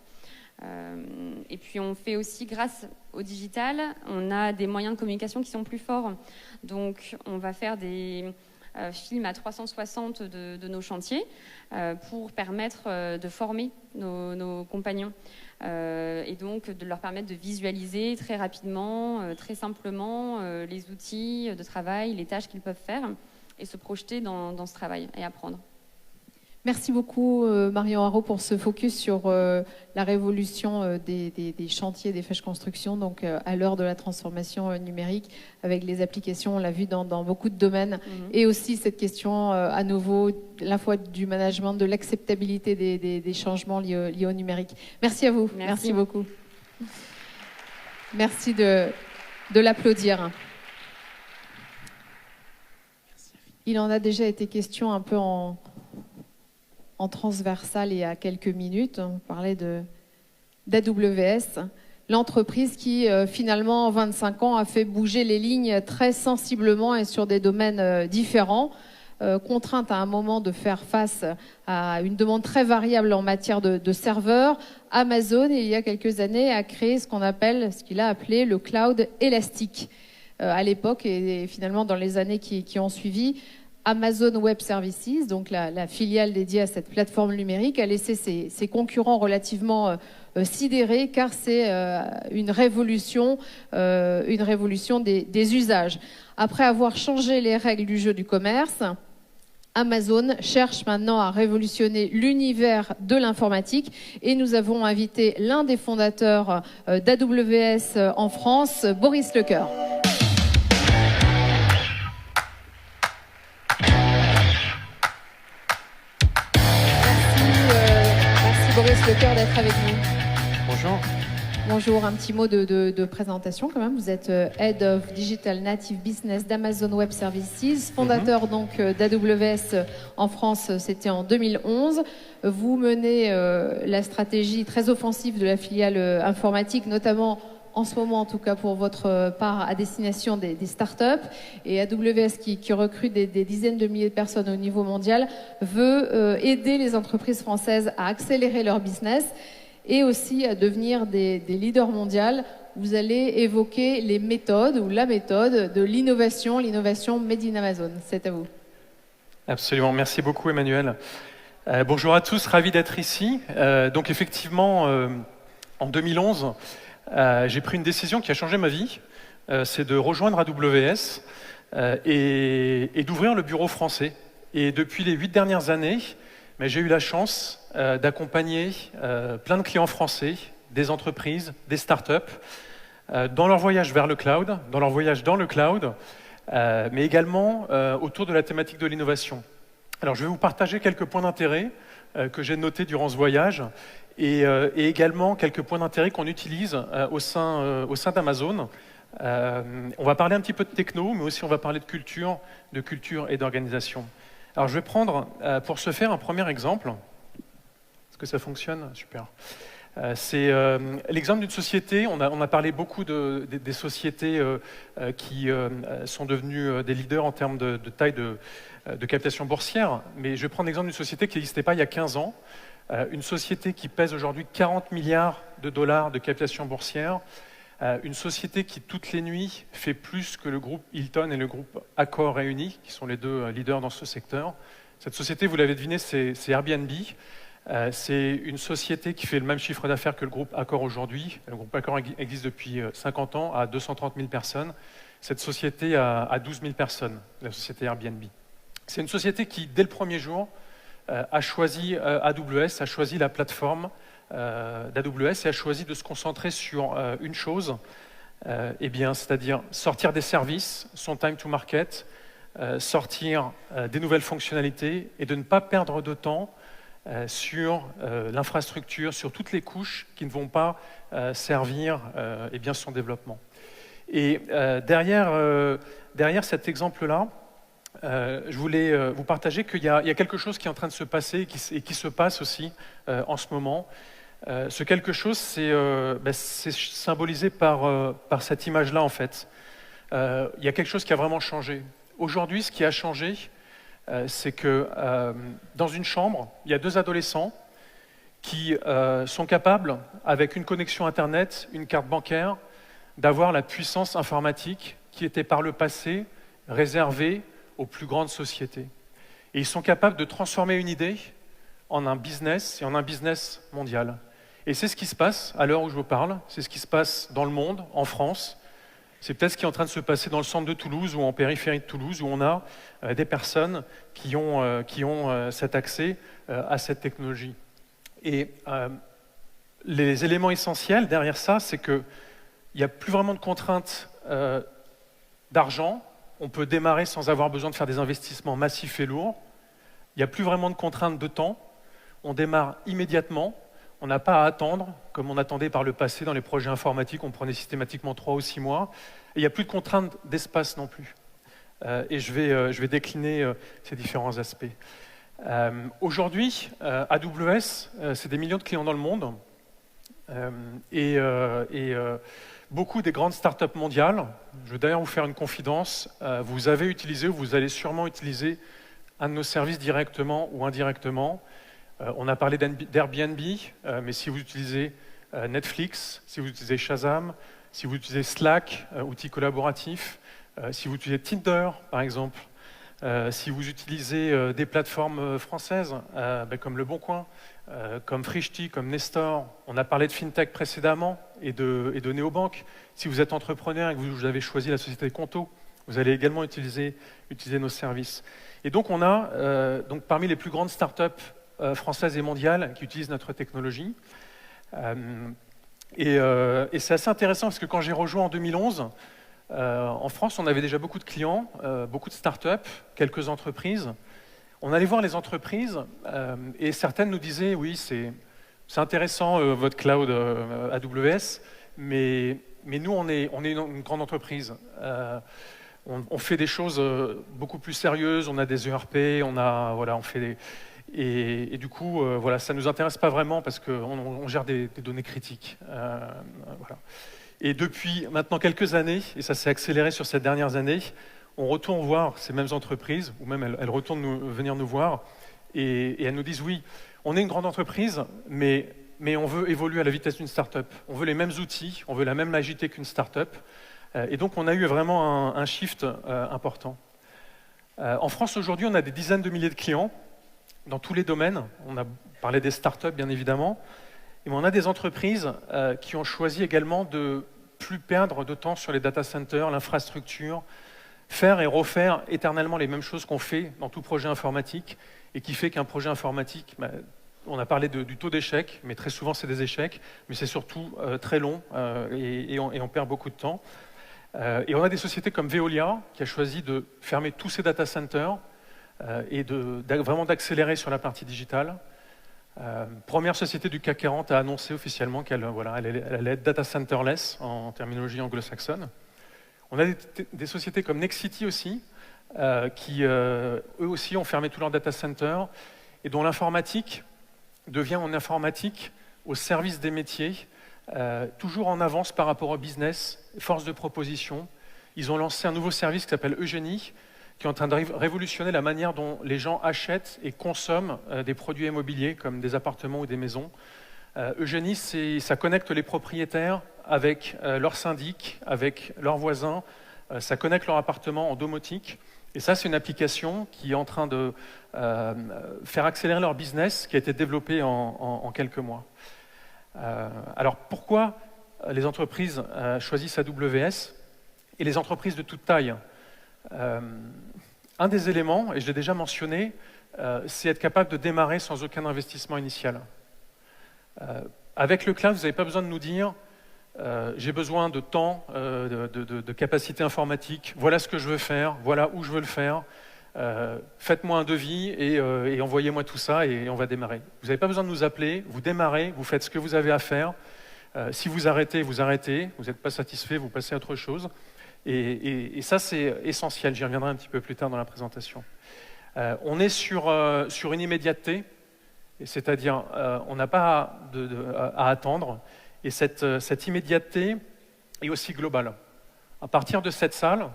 Et puis on fait aussi, grâce au digital, on a des moyens de communication qui sont plus forts. Donc on va faire des films à 360 de nos chantiers pour permettre de former nos compagnons et donc de leur permettre de visualiser très rapidement, très simplement les outils de travail, les tâches qu'ils peuvent faire et se projeter dans ce travail et apprendre. Merci beaucoup Marion Haro pour ce focus sur la révolution des chantiers, des fèches construction, donc à l'heure de la transformation numérique avec les applications, on l'a vu dans beaucoup de domaines, et aussi cette question à nouveau, à la fois du management, de l'acceptabilité des changements liés au numérique. Merci à vous, merci beaucoup. Merci de l'applaudir. Il en a déjà été question un peu en transversal il y a quelques minutes. On parlait d'AWS, l'entreprise qui finalement en 25 ans a fait bouger les lignes très sensiblement et sur des domaines différents, contrainte à un moment de faire face à une demande très variable en matière de serveurs. Amazon, il y a quelques années, a créé ce qu'il a appelé le cloud élastique. À l'époque et finalement dans les années qui ont suivi, Amazon Web Services, donc la filiale dédiée à cette plateforme numérique, a laissé ses concurrents relativement sidérés, car c'est une révolution des usages. Après avoir changé les règles du jeu du commerce, Amazon cherche maintenant à révolutionner l'univers de l'informatique, et nous avons invité l'un des fondateurs d'AWS en France, Boris Lecoeur. Boris Lecoeur d'être avec nous. Bonjour. Bonjour, un petit mot de présentation quand même. Vous êtes Head of Digital Native Business d'Amazon Web Services, fondateur donc d'AWS en France, c'était en 2011. Vous menez la stratégie très offensive de la filiale informatique, notamment en ce moment en tout cas pour votre part à destination des startups, et AWS qui recrute des dizaines de milliers de personnes au niveau mondial veut aider les entreprises françaises à accélérer leur business et aussi à devenir des leaders mondiaux. Vous allez évoquer les méthodes ou la méthode de l'innovation Made in Amazon. C'est à vous. Absolument, merci beaucoup Emmanuel. Bonjour à tous, ravi d'être ici. Donc effectivement, en 2011, j'ai pris une décision qui a changé ma vie, c'est de rejoindre AWS et d'ouvrir le bureau français. Et depuis les 8 dernières années, j'ai eu la chance d'accompagner plein de clients français, des entreprises, des startups, dans leur voyage vers le cloud, dans leur voyage dans le cloud, mais également autour de la thématique de l'innovation. Alors je vais vous partager quelques points d'intérêt que j'ai notés durant ce voyage, et également quelques points d'intérêt qu'on utilise au sein d'Amazon. On va parler un petit peu de techno, mais aussi on va parler de culture et d'organisation. Alors je vais prendre pour ce faire un premier exemple. Est-ce que ça fonctionne? Super. C'est l'exemple d'une société. On a parlé beaucoup des sociétés qui sont devenues des leaders en termes de taille de captation boursière, mais je vais prendre l'exemple d'une société qui n'existait pas il y a 15 ans. Une société qui pèse aujourd'hui 40 milliards de dollars de captation boursière, une société qui toutes les nuits fait plus que le groupe Hilton et le groupe Accor réunis, qui sont les deux leaders dans ce secteur. Cette société, vous l'avez deviné, c'est Airbnb. C'est une société qui fait le même chiffre d'affaires que le groupe Accor aujourd'hui. Le groupe Accor existe depuis 50 ans, à 230 000 personnes. Cette société a 12 000 personnes, la société Airbnb. C'est une société qui, dès le premier jour, a choisi AWS, a choisi la plateforme d'AWS et a choisi de se concentrer sur une chose, c'est-à-dire sortir des services, son time to market, sortir des nouvelles fonctionnalités et de ne pas perdre de temps sur l'infrastructure, sur toutes les couches qui ne vont pas servir son développement. Et derrière cet exemple-là, je voulais vous partager qu'il y a quelque chose qui est en train de se passer et qui se passe aussi en ce moment. Ce quelque chose, c'est symbolisé par cette image-là, en fait. Il y a quelque chose qui a vraiment changé. Aujourd'hui, ce qui a changé, c'est que dans une chambre, il y a 2 adolescents qui sont capables, avec une connexion Internet, une carte bancaire, d'avoir la puissance informatique qui était par le passé réservée aux plus grandes sociétés. Et ils sont capables de transformer une idée en un business et en un business mondial. Et c'est ce qui se passe à l'heure où je vous parle, c'est ce qui se passe dans le monde, en France. C'est peut-être ce qui est en train de se passer dans le centre de Toulouse ou en périphérie de Toulouse, où on a des personnes qui ont cet accès à cette technologie. Et les éléments essentiels derrière ça, c'est qu'il n'y a plus vraiment de contraintes d'argent. On peut démarrer sans avoir besoin de faire des investissements massifs et lourds. Il n'y a plus vraiment de contraintes de temps. On démarre immédiatement. On n'a pas à attendre, comme on attendait par le passé dans les projets informatiques, on prenait systématiquement 3 ou 6 mois. Et il n'y a plus de contraintes d'espace non plus. Et je vais décliner ces différents aspects. Aujourd'hui, AWS, c'est des millions de clients dans le monde. Beaucoup des grandes startups mondiales, je vais d'ailleurs vous faire une confidence, vous avez utilisé ou vous allez sûrement utiliser un de nos services directement ou indirectement. On a parlé d'Airbnb, mais si vous utilisez Netflix, si vous utilisez Shazam, si vous utilisez Slack, outil collaboratif, si vous utilisez Tinder, par exemple, si vous utilisez des plateformes françaises, comme Le Bon Coin, comme Frishti, comme Nestor, on a parlé de FinTech précédemment et de néobanques. Si vous êtes entrepreneur et que vous avez choisi la société Conto, vous allez également utiliser nos services. Et donc on a parmi les plus grandes startups françaises et mondiales qui utilisent notre technologie. Et c'est assez intéressant parce que quand j'ai rejoint en 2011, en France, on avait déjà beaucoup de clients, beaucoup de startups, quelques entreprises. On allait voir les entreprises et certaines nous disaient « Oui, c'est intéressant votre cloud AWS, mais nous, on est une grande entreprise. On fait des choses beaucoup plus sérieuses, on a des ERP, on fait des... Et du coup, ça ne nous intéresse pas vraiment parce qu'on gère des données critiques. Voilà. Et depuis maintenant quelques années, et ça s'est accéléré sur ces dernières années, on retourne voir ces mêmes entreprises, ou même elles retournent venir nous voir, et elles nous disent oui, on est une grande entreprise, mais on veut évoluer à la vitesse d'une start-up. On veut les mêmes outils, on veut la même agilité qu'une start-up. Et donc on a eu vraiment un shift important. En France aujourd'hui, on a des dizaines de milliers de clients dans tous les domaines. On a parlé des start-up bien évidemment, mais on a des entreprises qui ont choisi également de plus perdre de temps sur les data centers, l'infrastructure, faire et refaire éternellement les mêmes choses qu'on fait dans tout projet informatique, et qui fait qu'un projet informatique, on a parlé du taux d'échec, mais très souvent c'est des échecs, mais c'est surtout très long et on perd beaucoup de temps. Et on a des sociétés comme Veolia qui a choisi de fermer tous ses data centers et vraiment d'accélérer sur la partie digitale. Première société du CAC 40 a annoncé officiellement qu'elle allait être data centerless en terminologie anglo-saxonne. On a des sociétés comme Nexity aussi, qui eux aussi ont fermé tous leurs data centers et dont l'informatique devient en informatique au service des métiers, toujours en avance par rapport au business, force de proposition. Ils ont lancé un nouveau service qui s'appelle Eugénie, qui est en train de révolutionner la manière dont les gens achètent et consomment des produits immobiliers comme des appartements ou des maisons. Eugénie, ça connecte les propriétaires avec leurs syndics, avec leurs voisins, ça connecte leur appartement en domotique. Et ça, c'est une application qui est en train de faire accélérer leur business, qui a été développée en quelques mois. Alors pourquoi les entreprises choisissent AWS et les entreprises de toute taille? Un des éléments, et je l'ai déjà mentionné, c'est être capable de démarrer sans aucun investissement initial. Avec le cloud, vous n'avez pas besoin de nous dire j'ai besoin de temps, de capacité informatique, voilà ce que je veux faire, voilà où je veux le faire, faites-moi un devis et envoyez-moi tout ça et on va démarrer. Vous n'avez pas besoin de nous appeler, vous démarrez, vous faites ce que vous avez à faire. Si vous arrêtez, vous n'êtes pas satisfait, vous passez à autre chose. Et ça, c'est essentiel, j'y reviendrai un petit peu plus tard dans la présentation. On est sur une immédiateté, c'est-à-dire on n'a pas à attendre, et cette immédiateté est aussi globale. À partir de cette salle,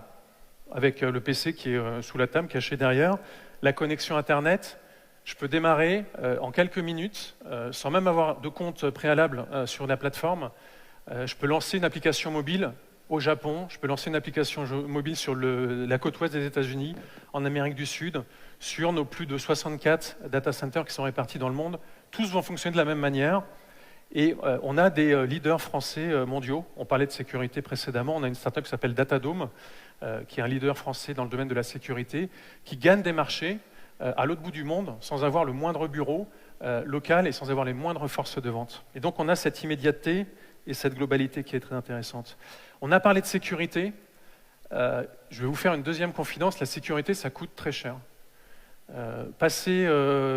avec le PC qui est sous la table, caché derrière, la connexion Internet, je peux démarrer en quelques minutes, sans même avoir de compte préalable sur la plateforme. Je peux lancer une application mobile au Japon, je peux lancer une application mobile sur la côte ouest des États-Unis, en Amérique du Sud, sur nos plus de 64 data centers qui sont répartis dans le monde. Tous vont fonctionner de la même manière. Et on a des leaders français mondiaux. On parlait de sécurité précédemment. On a une startup qui s'appelle Datadome, qui est un leader français dans le domaine de la sécurité, qui gagne des marchés à l'autre bout du monde sans avoir le moindre bureau local et sans avoir les moindres forces de vente. Et donc on a cette immédiateté et cette globalité qui est très intéressante. On a parlé de sécurité. Je vais vous faire une deuxième confidence. La sécurité, ça coûte très cher. Passer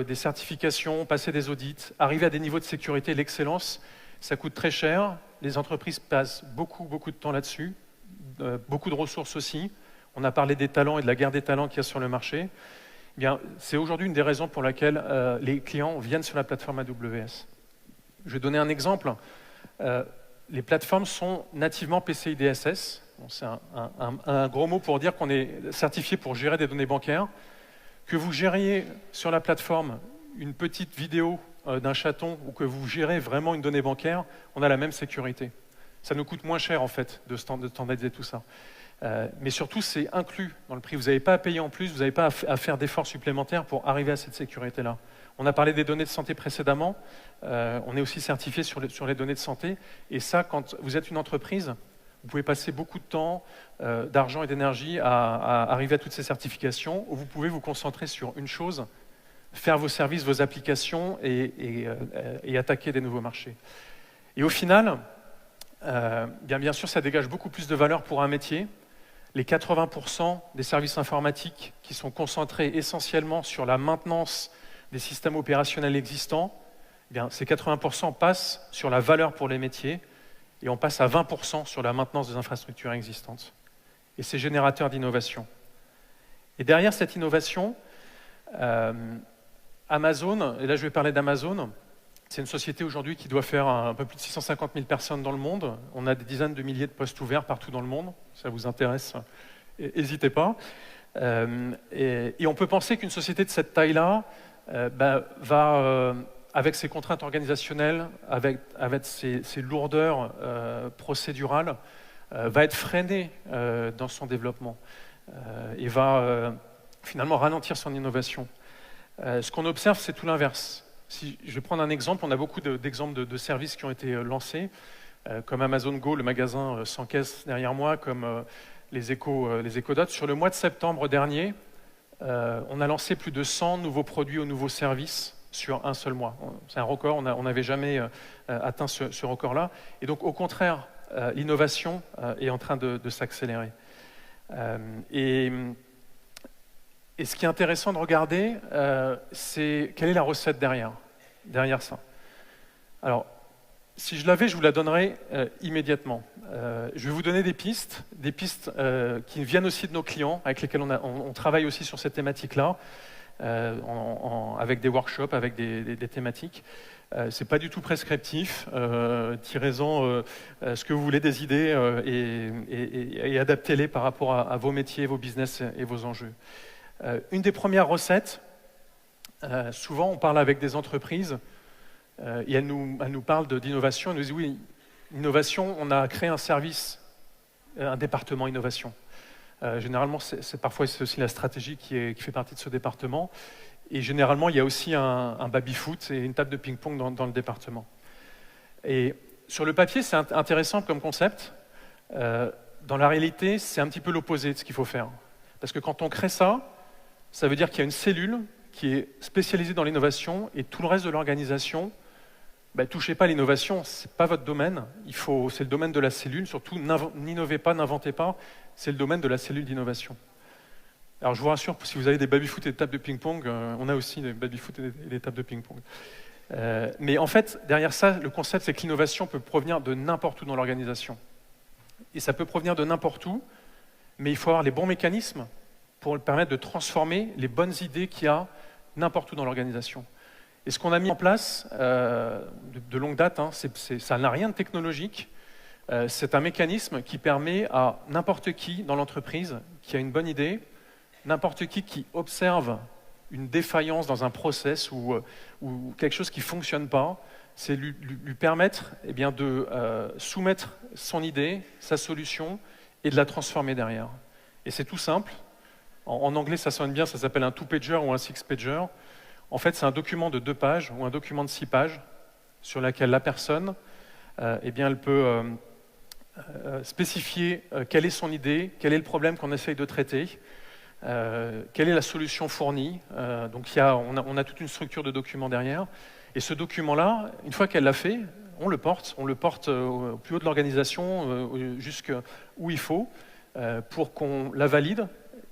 des certifications, passer des audits, arriver à des niveaux de sécurité, l'excellence, ça coûte très cher. Les entreprises passent beaucoup de temps là-dessus, beaucoup de ressources aussi. On a parlé des talents et de la guerre des talents qu'il y a sur le marché. Eh bien, c'est aujourd'hui une des raisons pour laquelle les clients viennent sur la plateforme AWS. Je vais donner un exemple. Les plateformes sont nativement PCI DSS. Bon, c'est un gros mot pour dire qu'on est certifié pour gérer des données bancaires. Que vous gériez sur la plateforme une petite vidéo d'un chaton ou que vous gérez vraiment une donnée bancaire, on a la même sécurité. Ça nous coûte moins cher en fait de standardiser tout ça. Mais surtout, c'est inclus dans le prix. Vous n'avez pas à payer en plus, vous n'avez pas à faire d'efforts supplémentaires pour arriver à cette sécurité-là. On a parlé des données de santé précédemment. On est aussi certifié sur les données de santé. Et ça, quand vous êtes une entreprise, vous pouvez passer beaucoup de temps, d'argent et d'énergie à arriver à toutes ces certifications, où vous pouvez vous concentrer sur une chose, faire vos services, vos applications et attaquer des nouveaux marchés. Et au final, bien sûr, ça dégage beaucoup plus de valeur pour un métier. Les 80% des services informatiques qui sont concentrés essentiellement sur la maintenance des systèmes opérationnels existants, ces 80% passent sur la valeur pour les métiers et on passe à 20% sur la maintenance des infrastructures existantes. Et c'est générateur d'innovation. Et derrière cette innovation, Amazon, et là je vais parler d'Amazon, c'est une société aujourd'hui qui doit faire un peu plus de 650 000 personnes dans le monde. On a des dizaines de milliers de postes ouverts partout dans le monde. Ça vous intéresse, n'hésitez pas. Et on peut penser qu'une société de cette taille-là va, avec ses contraintes organisationnelles, avec ses lourdeurs procédurales, va être freinée dans son développement et va finalement ralentir son innovation. Ce qu'on observe, c'est tout l'inverse. Si je vais prendre un exemple, on a beaucoup d'exemples de services qui ont été lancés, comme Amazon Go, le magasin sans caisse derrière moi, comme les Ecodots. Sur le mois de septembre dernier, on a lancé plus de 100 nouveaux produits ou nouveaux services sur un seul mois. C'est un record, on n'avait jamais atteint ce record-là. Et donc, au contraire, l'innovation est en train de s'accélérer. Et ce qui est intéressant de regarder, c'est quelle est la recette derrière ça. Alors, si je l'avais, je vous la donnerais immédiatement. Je vais vous donner des pistes qui viennent aussi de nos clients, avec lesquels on travaille aussi sur cette thématique-là, avec des workshops, avec des thématiques. C'est pas du tout prescriptif. Tirez-en ce que vous voulez des idées et adaptez-les par rapport à vos métiers, vos business et vos enjeux. Une des premières recettes, souvent on parle avec des entreprises et elles nous parlent d'innovation. Elles nous disent oui, innovation, on a créé un service, un département innovation. Généralement, parfois c'est aussi la stratégie qui fait partie de ce département. Et généralement, il y a aussi un baby-foot et une table de ping-pong dans le département. Et sur le papier, c'est intéressant comme concept. Dans la réalité, c'est un petit peu l'opposé de ce qu'il faut faire. Parce que quand on crée ça, ça veut dire qu'il y a une cellule qui est spécialisée dans l'innovation et tout le reste de l'organisation, touchez pas à l'innovation, c'est pas votre domaine. C'est le domaine de la cellule. Surtout, n'innovez pas, n'inventez pas. C'est le domaine de la cellule d'innovation. Alors je vous rassure, si vous avez des baby-foot et des tables de ping-pong, on a aussi des baby-foot et des tables de ping-pong. Mais en fait, derrière ça, le concept, c'est que l'innovation peut provenir de n'importe où dans l'organisation. Et ça peut provenir de n'importe où, mais il faut avoir les bons mécanismes pour permettre de transformer les bonnes idées qu'il y a n'importe où dans l'organisation. Et ce qu'on a mis en place de longue date, ça n'a rien de technologique, c'est un mécanisme qui permet à n'importe qui dans l'entreprise qui a une bonne idée, n'importe qui observe une défaillance dans un process ou quelque chose qui ne fonctionne pas, c'est lui permettre de soumettre son idée, sa solution, et de la transformer derrière. Et c'est tout simple. En anglais, ça sonne bien, ça s'appelle un two-pager ou un six-pager. En fait, c'est un document de 2 pages ou un document de 6 pages sur laquelle la personne, eh bien, elle peut spécifier quelle est son idée, quel est le problème qu'on essaye de traiter, quelle est la solution fournie. Donc on a toute une structure de document derrière. Et ce document-là, une fois qu'elle l'a fait, on le porte au plus haut de l'organisation, jusqu'où il faut, pour qu'on la valide.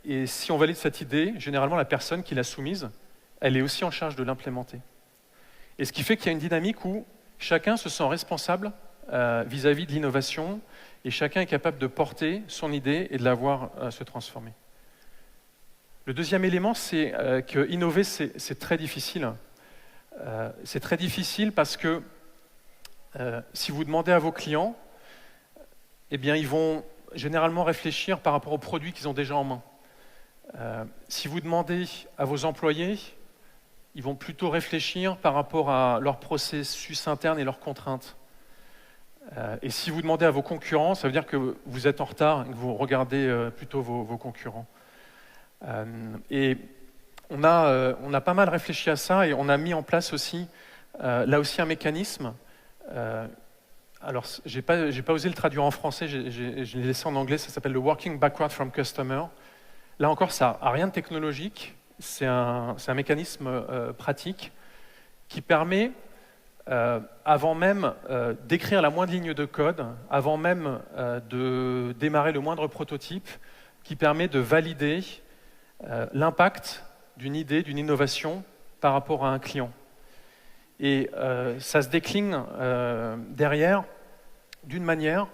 Et si on valide cette idée, généralement la personne qui l'a soumise, elle est aussi en charge de l'implémenter. Et ce qui fait qu'il y a une dynamique où chacun se sent responsable vis-à-vis de l'innovation, et chacun est capable de porter son idée et de la voir se transformer. Le deuxième élément, c'est que innover, c'est très difficile. C'est très difficile parce que si vous demandez à vos clients, eh bien, ils vont généralement réfléchir par rapport aux produits qu'ils ont déjà en main. Si vous demandez à vos employés, ils vont plutôt réfléchir par rapport à leur processus interne et leurs contraintes. Et si vous demandez à vos concurrents, ça veut dire que vous êtes en retard et que vous regardez plutôt vos concurrents. Et on a pas mal réfléchi à ça et on a mis en place aussi, là aussi, un mécanisme. Alors, j'ai pas osé le traduire en français, je l'ai laissé en anglais, ça s'appelle le Working Backward from Customer. Là encore, ça n'a rien de technologique, c'est un mécanisme pratique qui permet, avant même d'écrire la moindre ligne de code, avant même de démarrer le moindre prototype, qui permet de valider l'impact d'une idée, d'une innovation par rapport à un client. Et ça se décline derrière d'une manière,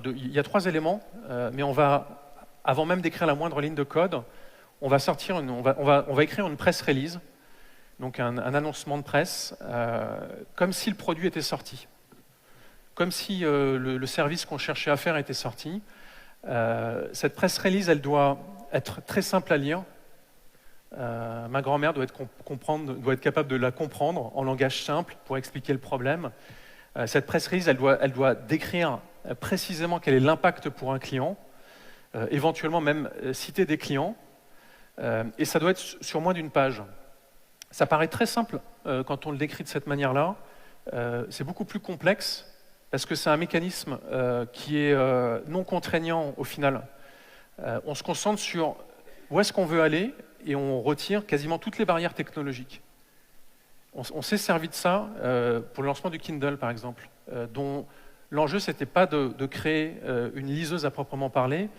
il y a 3 éléments, mais on va, avant même d'écrire la moindre ligne de code, on va écrire une press release, donc un annoncement de presse, comme si le produit était sorti, comme si le service qu'on cherchait à faire était sorti. Cette press release, elle doit être très simple à lire. Ma grand-mère doit être capable de la comprendre en langage simple pour expliquer le problème. Cette press release, elle doit décrire précisément quel est l'impact pour un client, éventuellement même citer des clients, et ça doit être sur moins d'une page. Ça paraît très simple quand on le décrit de cette manière-là. C'est beaucoup plus complexe parce que c'est un mécanisme qui est non contraignant au final. On se concentre sur où est-ce qu'on veut aller et on retire quasiment toutes les barrières technologiques. On s'est servi de ça pour le lancement du Kindle, par exemple, dont l'enjeu, c'était pas de créer une liseuse à proprement parler,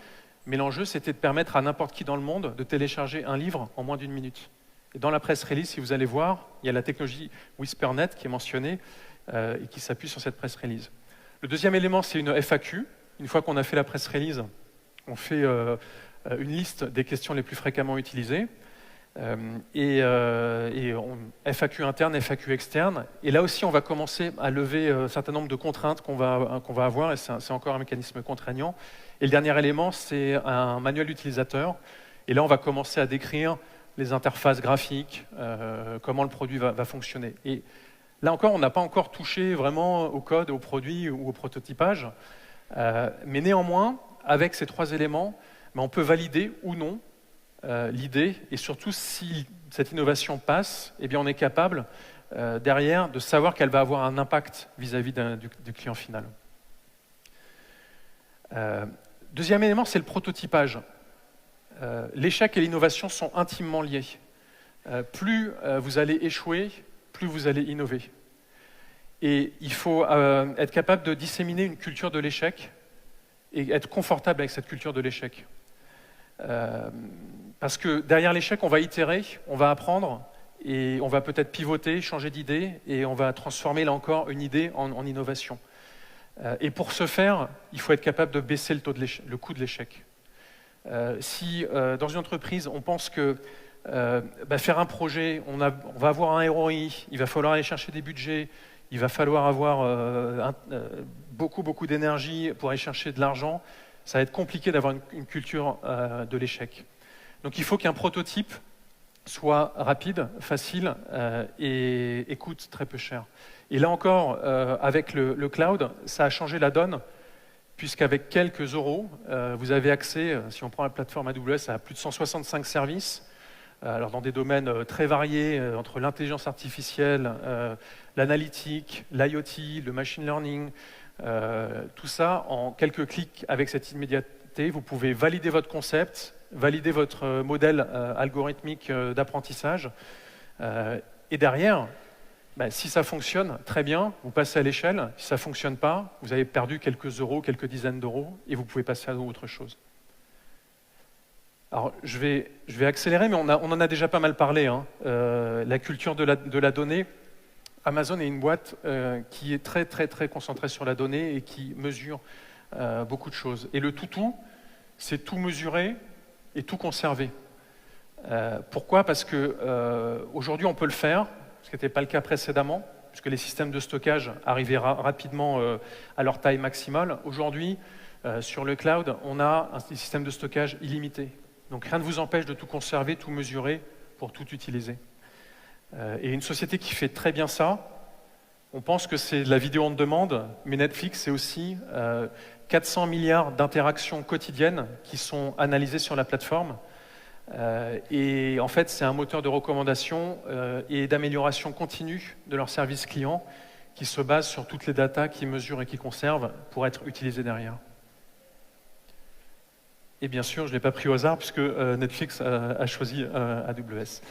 mais l'enjeu, c'était de permettre à n'importe qui dans le monde de télécharger un livre en moins d'1 minute. Et dans la press release, si vous allez voir, il y a la technologie WhisperNet qui est mentionnée et qui s'appuie sur cette press release. Le deuxième élément, c'est une FAQ. Une fois qu'on a fait la press release, on fait une liste des questions les plus fréquemment utilisées. FAQ interne, FAQ externe. Et là aussi, on va commencer à lever un certain nombre de contraintes qu'on va avoir, et c'est encore un mécanisme contraignant. Et le dernier élément, c'est un manuel utilisateur. Et là, on va commencer à décrire les interfaces graphiques, comment le produit va fonctionner. Et là encore, on n'a pas encore touché vraiment au code, au produit ou au prototypage. Mais néanmoins, avec ces 3 éléments, on peut valider ou non l'idée, et surtout si cette innovation passe, eh bien on est capable derrière de savoir qu'elle va avoir un impact vis-à-vis du client final. Deuxième élément, c'est le prototypage. L'échec et l'innovation sont intimement liés. Plus vous allez échouer, plus vous allez innover. Et il faut être capable de disséminer une culture de l'échec et être confortable avec cette culture de l'échec. Parce que derrière l'échec, on va itérer, on va apprendre, et on va peut-être pivoter, changer d'idée, et on va transformer, là encore, une idée en innovation. Et pour ce faire, il faut être capable de baisser le coût de l'échec. Si dans une entreprise, on pense que faire un projet, on va avoir un ROI, il va falloir aller chercher des budgets, il va falloir avoir beaucoup d'énergie pour aller chercher de l'argent, ça va être compliqué d'avoir une culture de l'échec. Donc il faut qu'un prototype soit rapide, facile et coûte très peu cher. Et là encore, avec le cloud, ça a changé la donne, puisqu'avec quelques euros, vous avez accès, si on prend la plateforme AWS, à plus de 165 services, alors dans des domaines très variés, entre l'intelligence artificielle, l'analytique, l'IoT, le machine learning, tout ça en quelques clics avec cette immédiateté. Vous pouvez valider votre concept, valider votre modèle algorithmique d'apprentissage, et derrière, si ça fonctionne, très bien, vous passez à l'échelle. Si ça ne fonctionne pas, vous avez perdu quelques euros, quelques dizaines d'euros, et vous pouvez passer à autre chose. Alors, je vais accélérer, mais on en a déjà pas mal parlé. La culture de la donnée. Amazon est une boîte qui est très, très, très concentrée sur la donnée et qui mesure beaucoup de choses. Et le tout, c'est tout mesurer et tout conserver. Pourquoi ? Parce qu'aujourd'hui, on peut le faire, ce qui n'était pas le cas précédemment, puisque les systèmes de stockage arrivaient rapidement à leur taille maximale. Aujourd'hui, sur le cloud, on a un système de stockage illimité. Donc rien ne vous empêche de tout conserver, tout mesurer pour tout utiliser. Et une société qui fait très bien ça, on pense que c'est de la vidéo on demande, mais Netflix, c'est aussi 400 milliards d'interactions quotidiennes qui sont analysées sur la plateforme. Et en fait, c'est un moteur de recommandation et d'amélioration continue de leur service client qui se base sur toutes les datas qu'ils mesurent et qu'ils conservent pour être utilisées derrière. Et bien sûr, je ne l'ai pas pris au hasard puisque Netflix a choisi AWS.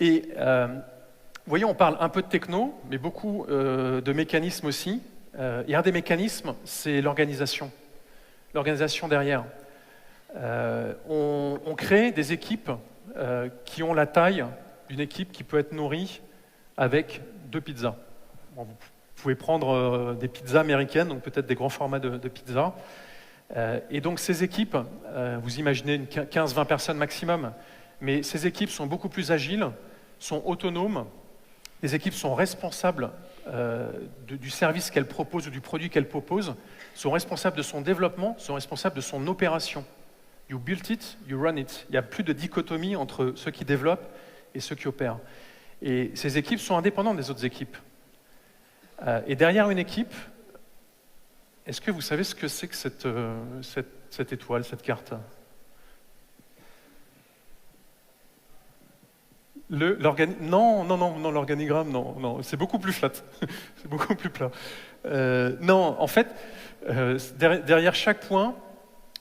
Et vous voyez, on parle un peu de techno, mais beaucoup de mécanismes aussi. Et un des mécanismes, c'est l'organisation derrière. On crée des équipes qui ont la taille d'une équipe qui peut être nourrie avec 2 pizzas. Bon, vous pouvez prendre des pizzas américaines, donc peut-être des grands formats de pizzas. Et donc ces équipes, vous imaginez 15-20 personnes maximum, mais ces équipes sont beaucoup plus agiles, sont autonomes, les équipes sont responsables du service qu'elles proposent ou du produit qu'elles proposent, sont responsables de son développement, sont responsables de son opération. You build it, you run it. Il n'y a plus de dichotomie entre ceux qui développent et ceux qui opèrent. Et ces équipes sont indépendantes des autres équipes. Et derrière une équipe, est-ce que vous savez ce que c'est que cette étoile, cette carte ? Non, l'organigramme, non, c'est beaucoup plus flat, c'est beaucoup plus plat. Non, en fait, derrière chaque point,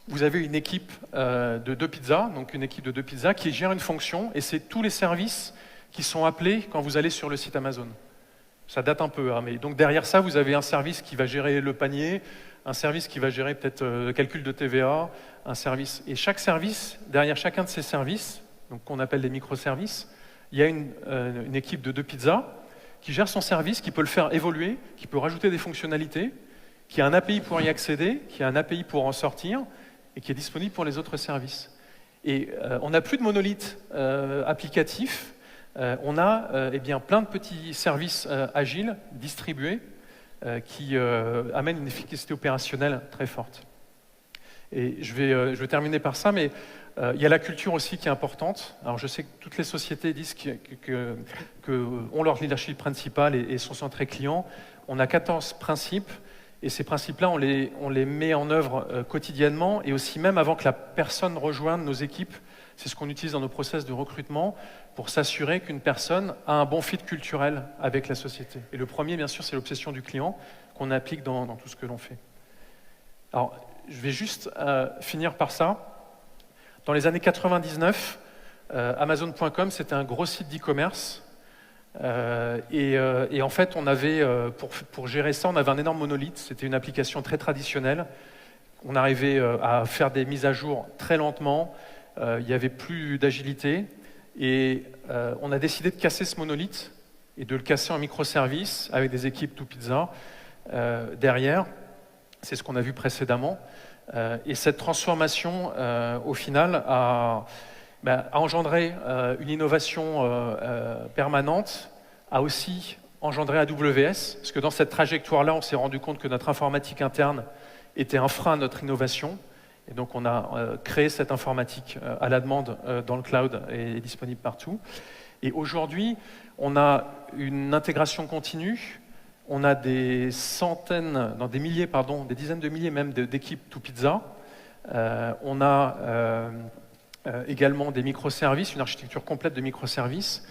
vous avez une équipe de 2 pizzas, donc une équipe de 2 pizzas qui gère une fonction, et c'est tous les services qui sont appelés quand vous allez sur le site Amazon. Ça date un peu, mais donc derrière ça, vous avez un service qui va gérer le panier, un service qui va gérer peut-être le calcul de TVA, un service. Et chaque service, derrière chacun de ces services, donc qu'on appelle des microservices, il y a une équipe de 2 pizzas qui gère son service, qui peut le faire évoluer, qui peut rajouter des fonctionnalités, qui a un API pour y accéder, qui a un API pour en sortir, et qui est disponible pour les autres services. Et on n'a plus de monolithe applicatif, on a plein de petits services agiles, distribués, qui amènent une efficacité opérationnelle très forte. Et je vais terminer par ça, mais il y a la culture aussi qui est importante. Alors je sais que toutes les sociétés disent que ont leur leadership principal et sont centrés clients. On a 14 principes, et ces principes-là, on les met en œuvre quotidiennement, et aussi même avant que la personne rejoigne nos équipes. C'est ce qu'on utilise dans nos process de recrutement pour s'assurer qu'une personne a un bon fit culturel avec la société. Et le premier, bien sûr, c'est l'obsession du client qu'on applique dans tout ce que l'on fait. Alors, je vais juste finir par ça. Dans les années 99, Amazon.com, c'était un gros site d'e-commerce. Et en fait, on avait, pour gérer ça, on avait un énorme monolithe. C'était une application très traditionnelle. On arrivait à faire des mises à jour très lentement. Il n'y avait plus d'agilité. Et on a décidé de casser ce monolithe et de le casser en microservices avec des équipes 2 pizzas derrière. C'est ce qu'on a vu précédemment. Et cette transformation, au final, a engendré une innovation permanente, a aussi engendré AWS, parce que dans cette trajectoire-là, on s'est rendu compte que notre informatique interne était un frein à notre innovation. Et donc, on a créé cette informatique à la demande dans le cloud et disponible partout. Et aujourd'hui, on a une intégration continue. On a des centaines, des milliers, des dizaines de milliers même d'équipes 2 pizzas. On a également des microservices, une architecture complète de microservices.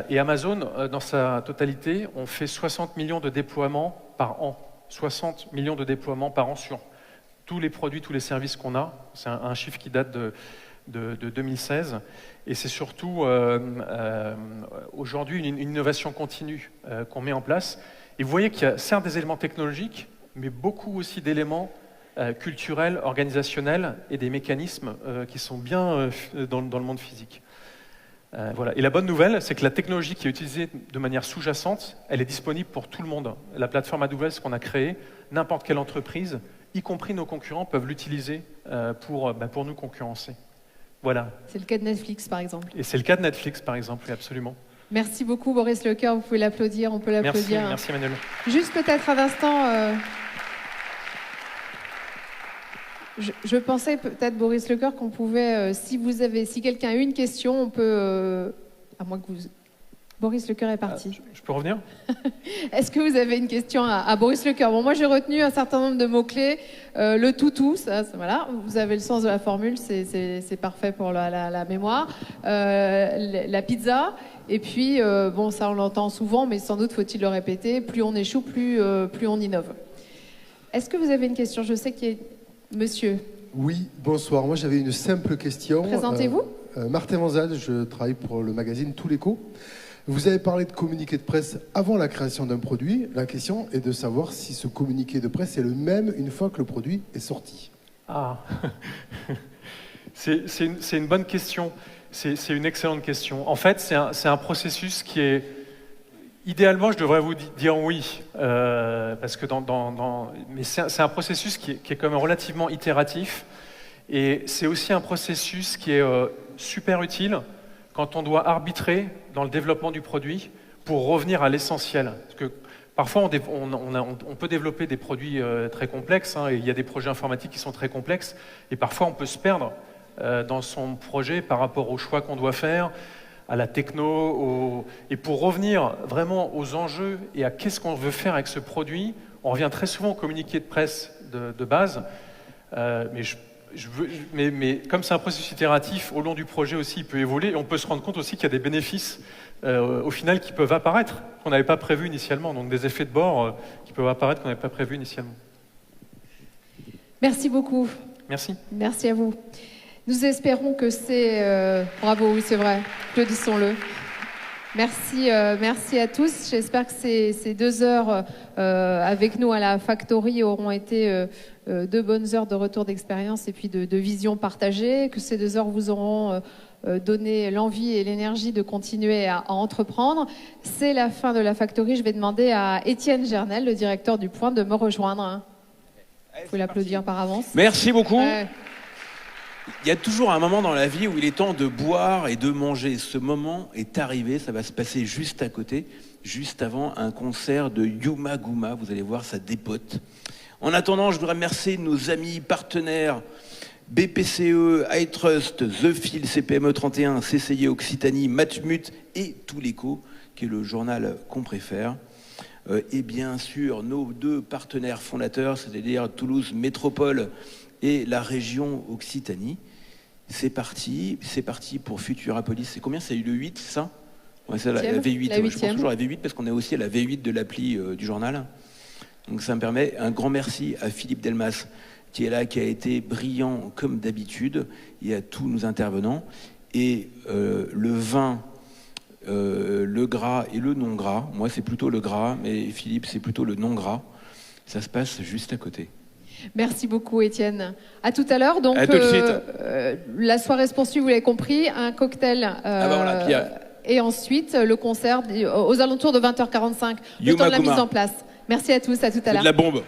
Et Amazon, dans sa totalité, on fait 60 millions de déploiements par an. 60 millions de déploiements par an sur tous les produits, tous les services qu'on a. C'est un chiffre qui date de 2016. Et c'est surtout aujourd'hui une innovation continue qu'on met en place. Et vous voyez qu'il y a certes des éléments technologiques, mais beaucoup aussi d'éléments culturels, organisationnels et des mécanismes qui sont bien dans le monde physique. Voilà. Et la bonne nouvelle, c'est que la technologie qui est utilisée de manière sous-jacente, elle est disponible pour tout le monde. La plateforme AWS qu'on a créée, n'importe quelle entreprise, y compris nos concurrents, peuvent l'utiliser pour nous concurrencer. Voilà. C'est le cas de Netflix, par exemple. Et c'est le cas de Netflix, par exemple, oui, absolument. Merci beaucoup, Boris Lecœur. Vous pouvez l'applaudir, on peut l'applaudir. Merci Emmanuel. Juste peut-être un instant... Je pensais peut-être, Boris Lecœur, qu'on pouvait, si quelqu'un a une question, on peut, à moins que vous... Boris Lecœur est parti. Je peux revenir? Est-ce que vous avez une question à Boris Lecœur? Bon, moi j'ai retenu un certain nombre de mots-clés. Le toutou, voilà, vous avez le sens de la formule, c'est parfait pour la mémoire. La pizza, et puis, bon, ça on l'entend souvent, mais sans doute faut-il le répéter, plus on échoue, plus on innove. Est-ce que vous avez une question? Je sais qu'il y a... Monsieur. Oui, bonsoir. Moi, j'avais une simple question. Présentez-vous. Martin Vanzal, je travaille pour le magazine Tout l'Écho. Vous avez parlé de communiqué de presse avant la création d'un produit. La question est de savoir si ce communiqué de presse est le même une fois que le produit est sorti. Ah, c'est une bonne question. C'est une excellente question. En fait, c'est un processus qui est... Idéalement, je devrais vous dire oui, parce que mais c'est un processus qui est quand même relativement itératif, et c'est aussi un processus qui est super utile quand on doit arbitrer dans le développement du produit pour revenir à l'essentiel. Parce que parfois, on peut développer des produits très complexes, hein, et il y a des projets informatiques qui sont très complexes, et parfois on peut se perdre dans son projet par rapport aux choix qu'on doit faire, à la techno, et pour revenir vraiment aux enjeux et à qu'est-ce qu'on veut faire avec ce produit, on revient très souvent au communiqué de presse de base, mais comme c'est un processus itératif, au long du projet aussi, il peut évoluer, et on peut se rendre compte aussi qu'il y a des bénéfices au final qui peuvent apparaître, qu'on n'avait pas prévu initialement, donc des effets de bord qui peuvent apparaître qu'on n'avait pas prévu initialement. Merci beaucoup. Merci. Merci à vous. Nous espérons que c'est... bravo, oui, c'est vrai. Applaudissons-le. Merci, merci à tous. J'espère que ces 2 heures avec nous à la Factory auront été 2 bonnes heures de retour d'expérience et puis de vision partagée, que ces 2 heures vous auront donné l'envie et l'énergie de continuer à entreprendre. C'est la fin de la Factory. Je vais demander à Étienne Gernel, le directeur du Point, de me rejoindre. Il faut l'applaudir par avance. Merci beaucoup. Il y a toujours un moment dans la vie où il est temps de boire et de manger. Ce moment est arrivé, ça va se passer juste à côté, juste avant un concert de Yuma Guma. Vous allez voir, ça dépote. En attendant, je voudrais remercier nos amis partenaires BPCE, iTrust, The Fil, CPME 31, CCI Occitanie, Matmut et Tout l'Écho, qui est le journal qu'on préfère. Et bien sûr, nos 2 partenaires fondateurs, c'est-à-dire Toulouse Métropole et la région Occitanie. C'est parti pour Futurapolis. C'est combien? Ça a eu le 8, ça? Ouais, c'est la V8. La 8e. Je pense toujours à la V8 parce qu'on est aussi à la V8 de l'appli du journal. Donc ça me permet un grand merci à Philippe Delmas qui est là, qui a été brillant comme d'habitude, et à tous nos intervenants. Et le vin, le gras et le non gras, moi c'est plutôt le gras, mais Philippe c'est plutôt le non gras. Ça se passe juste à côté. Merci beaucoup, Étienne. À tout à l'heure. Donc, à tout de suite. La soirée se poursuit, vous l'avez compris, un cocktail. Et ensuite, le concert aux alentours de 20h45. Le temps de la mise en place. Merci à tous, à tout à l'heure. C'est de la bombe.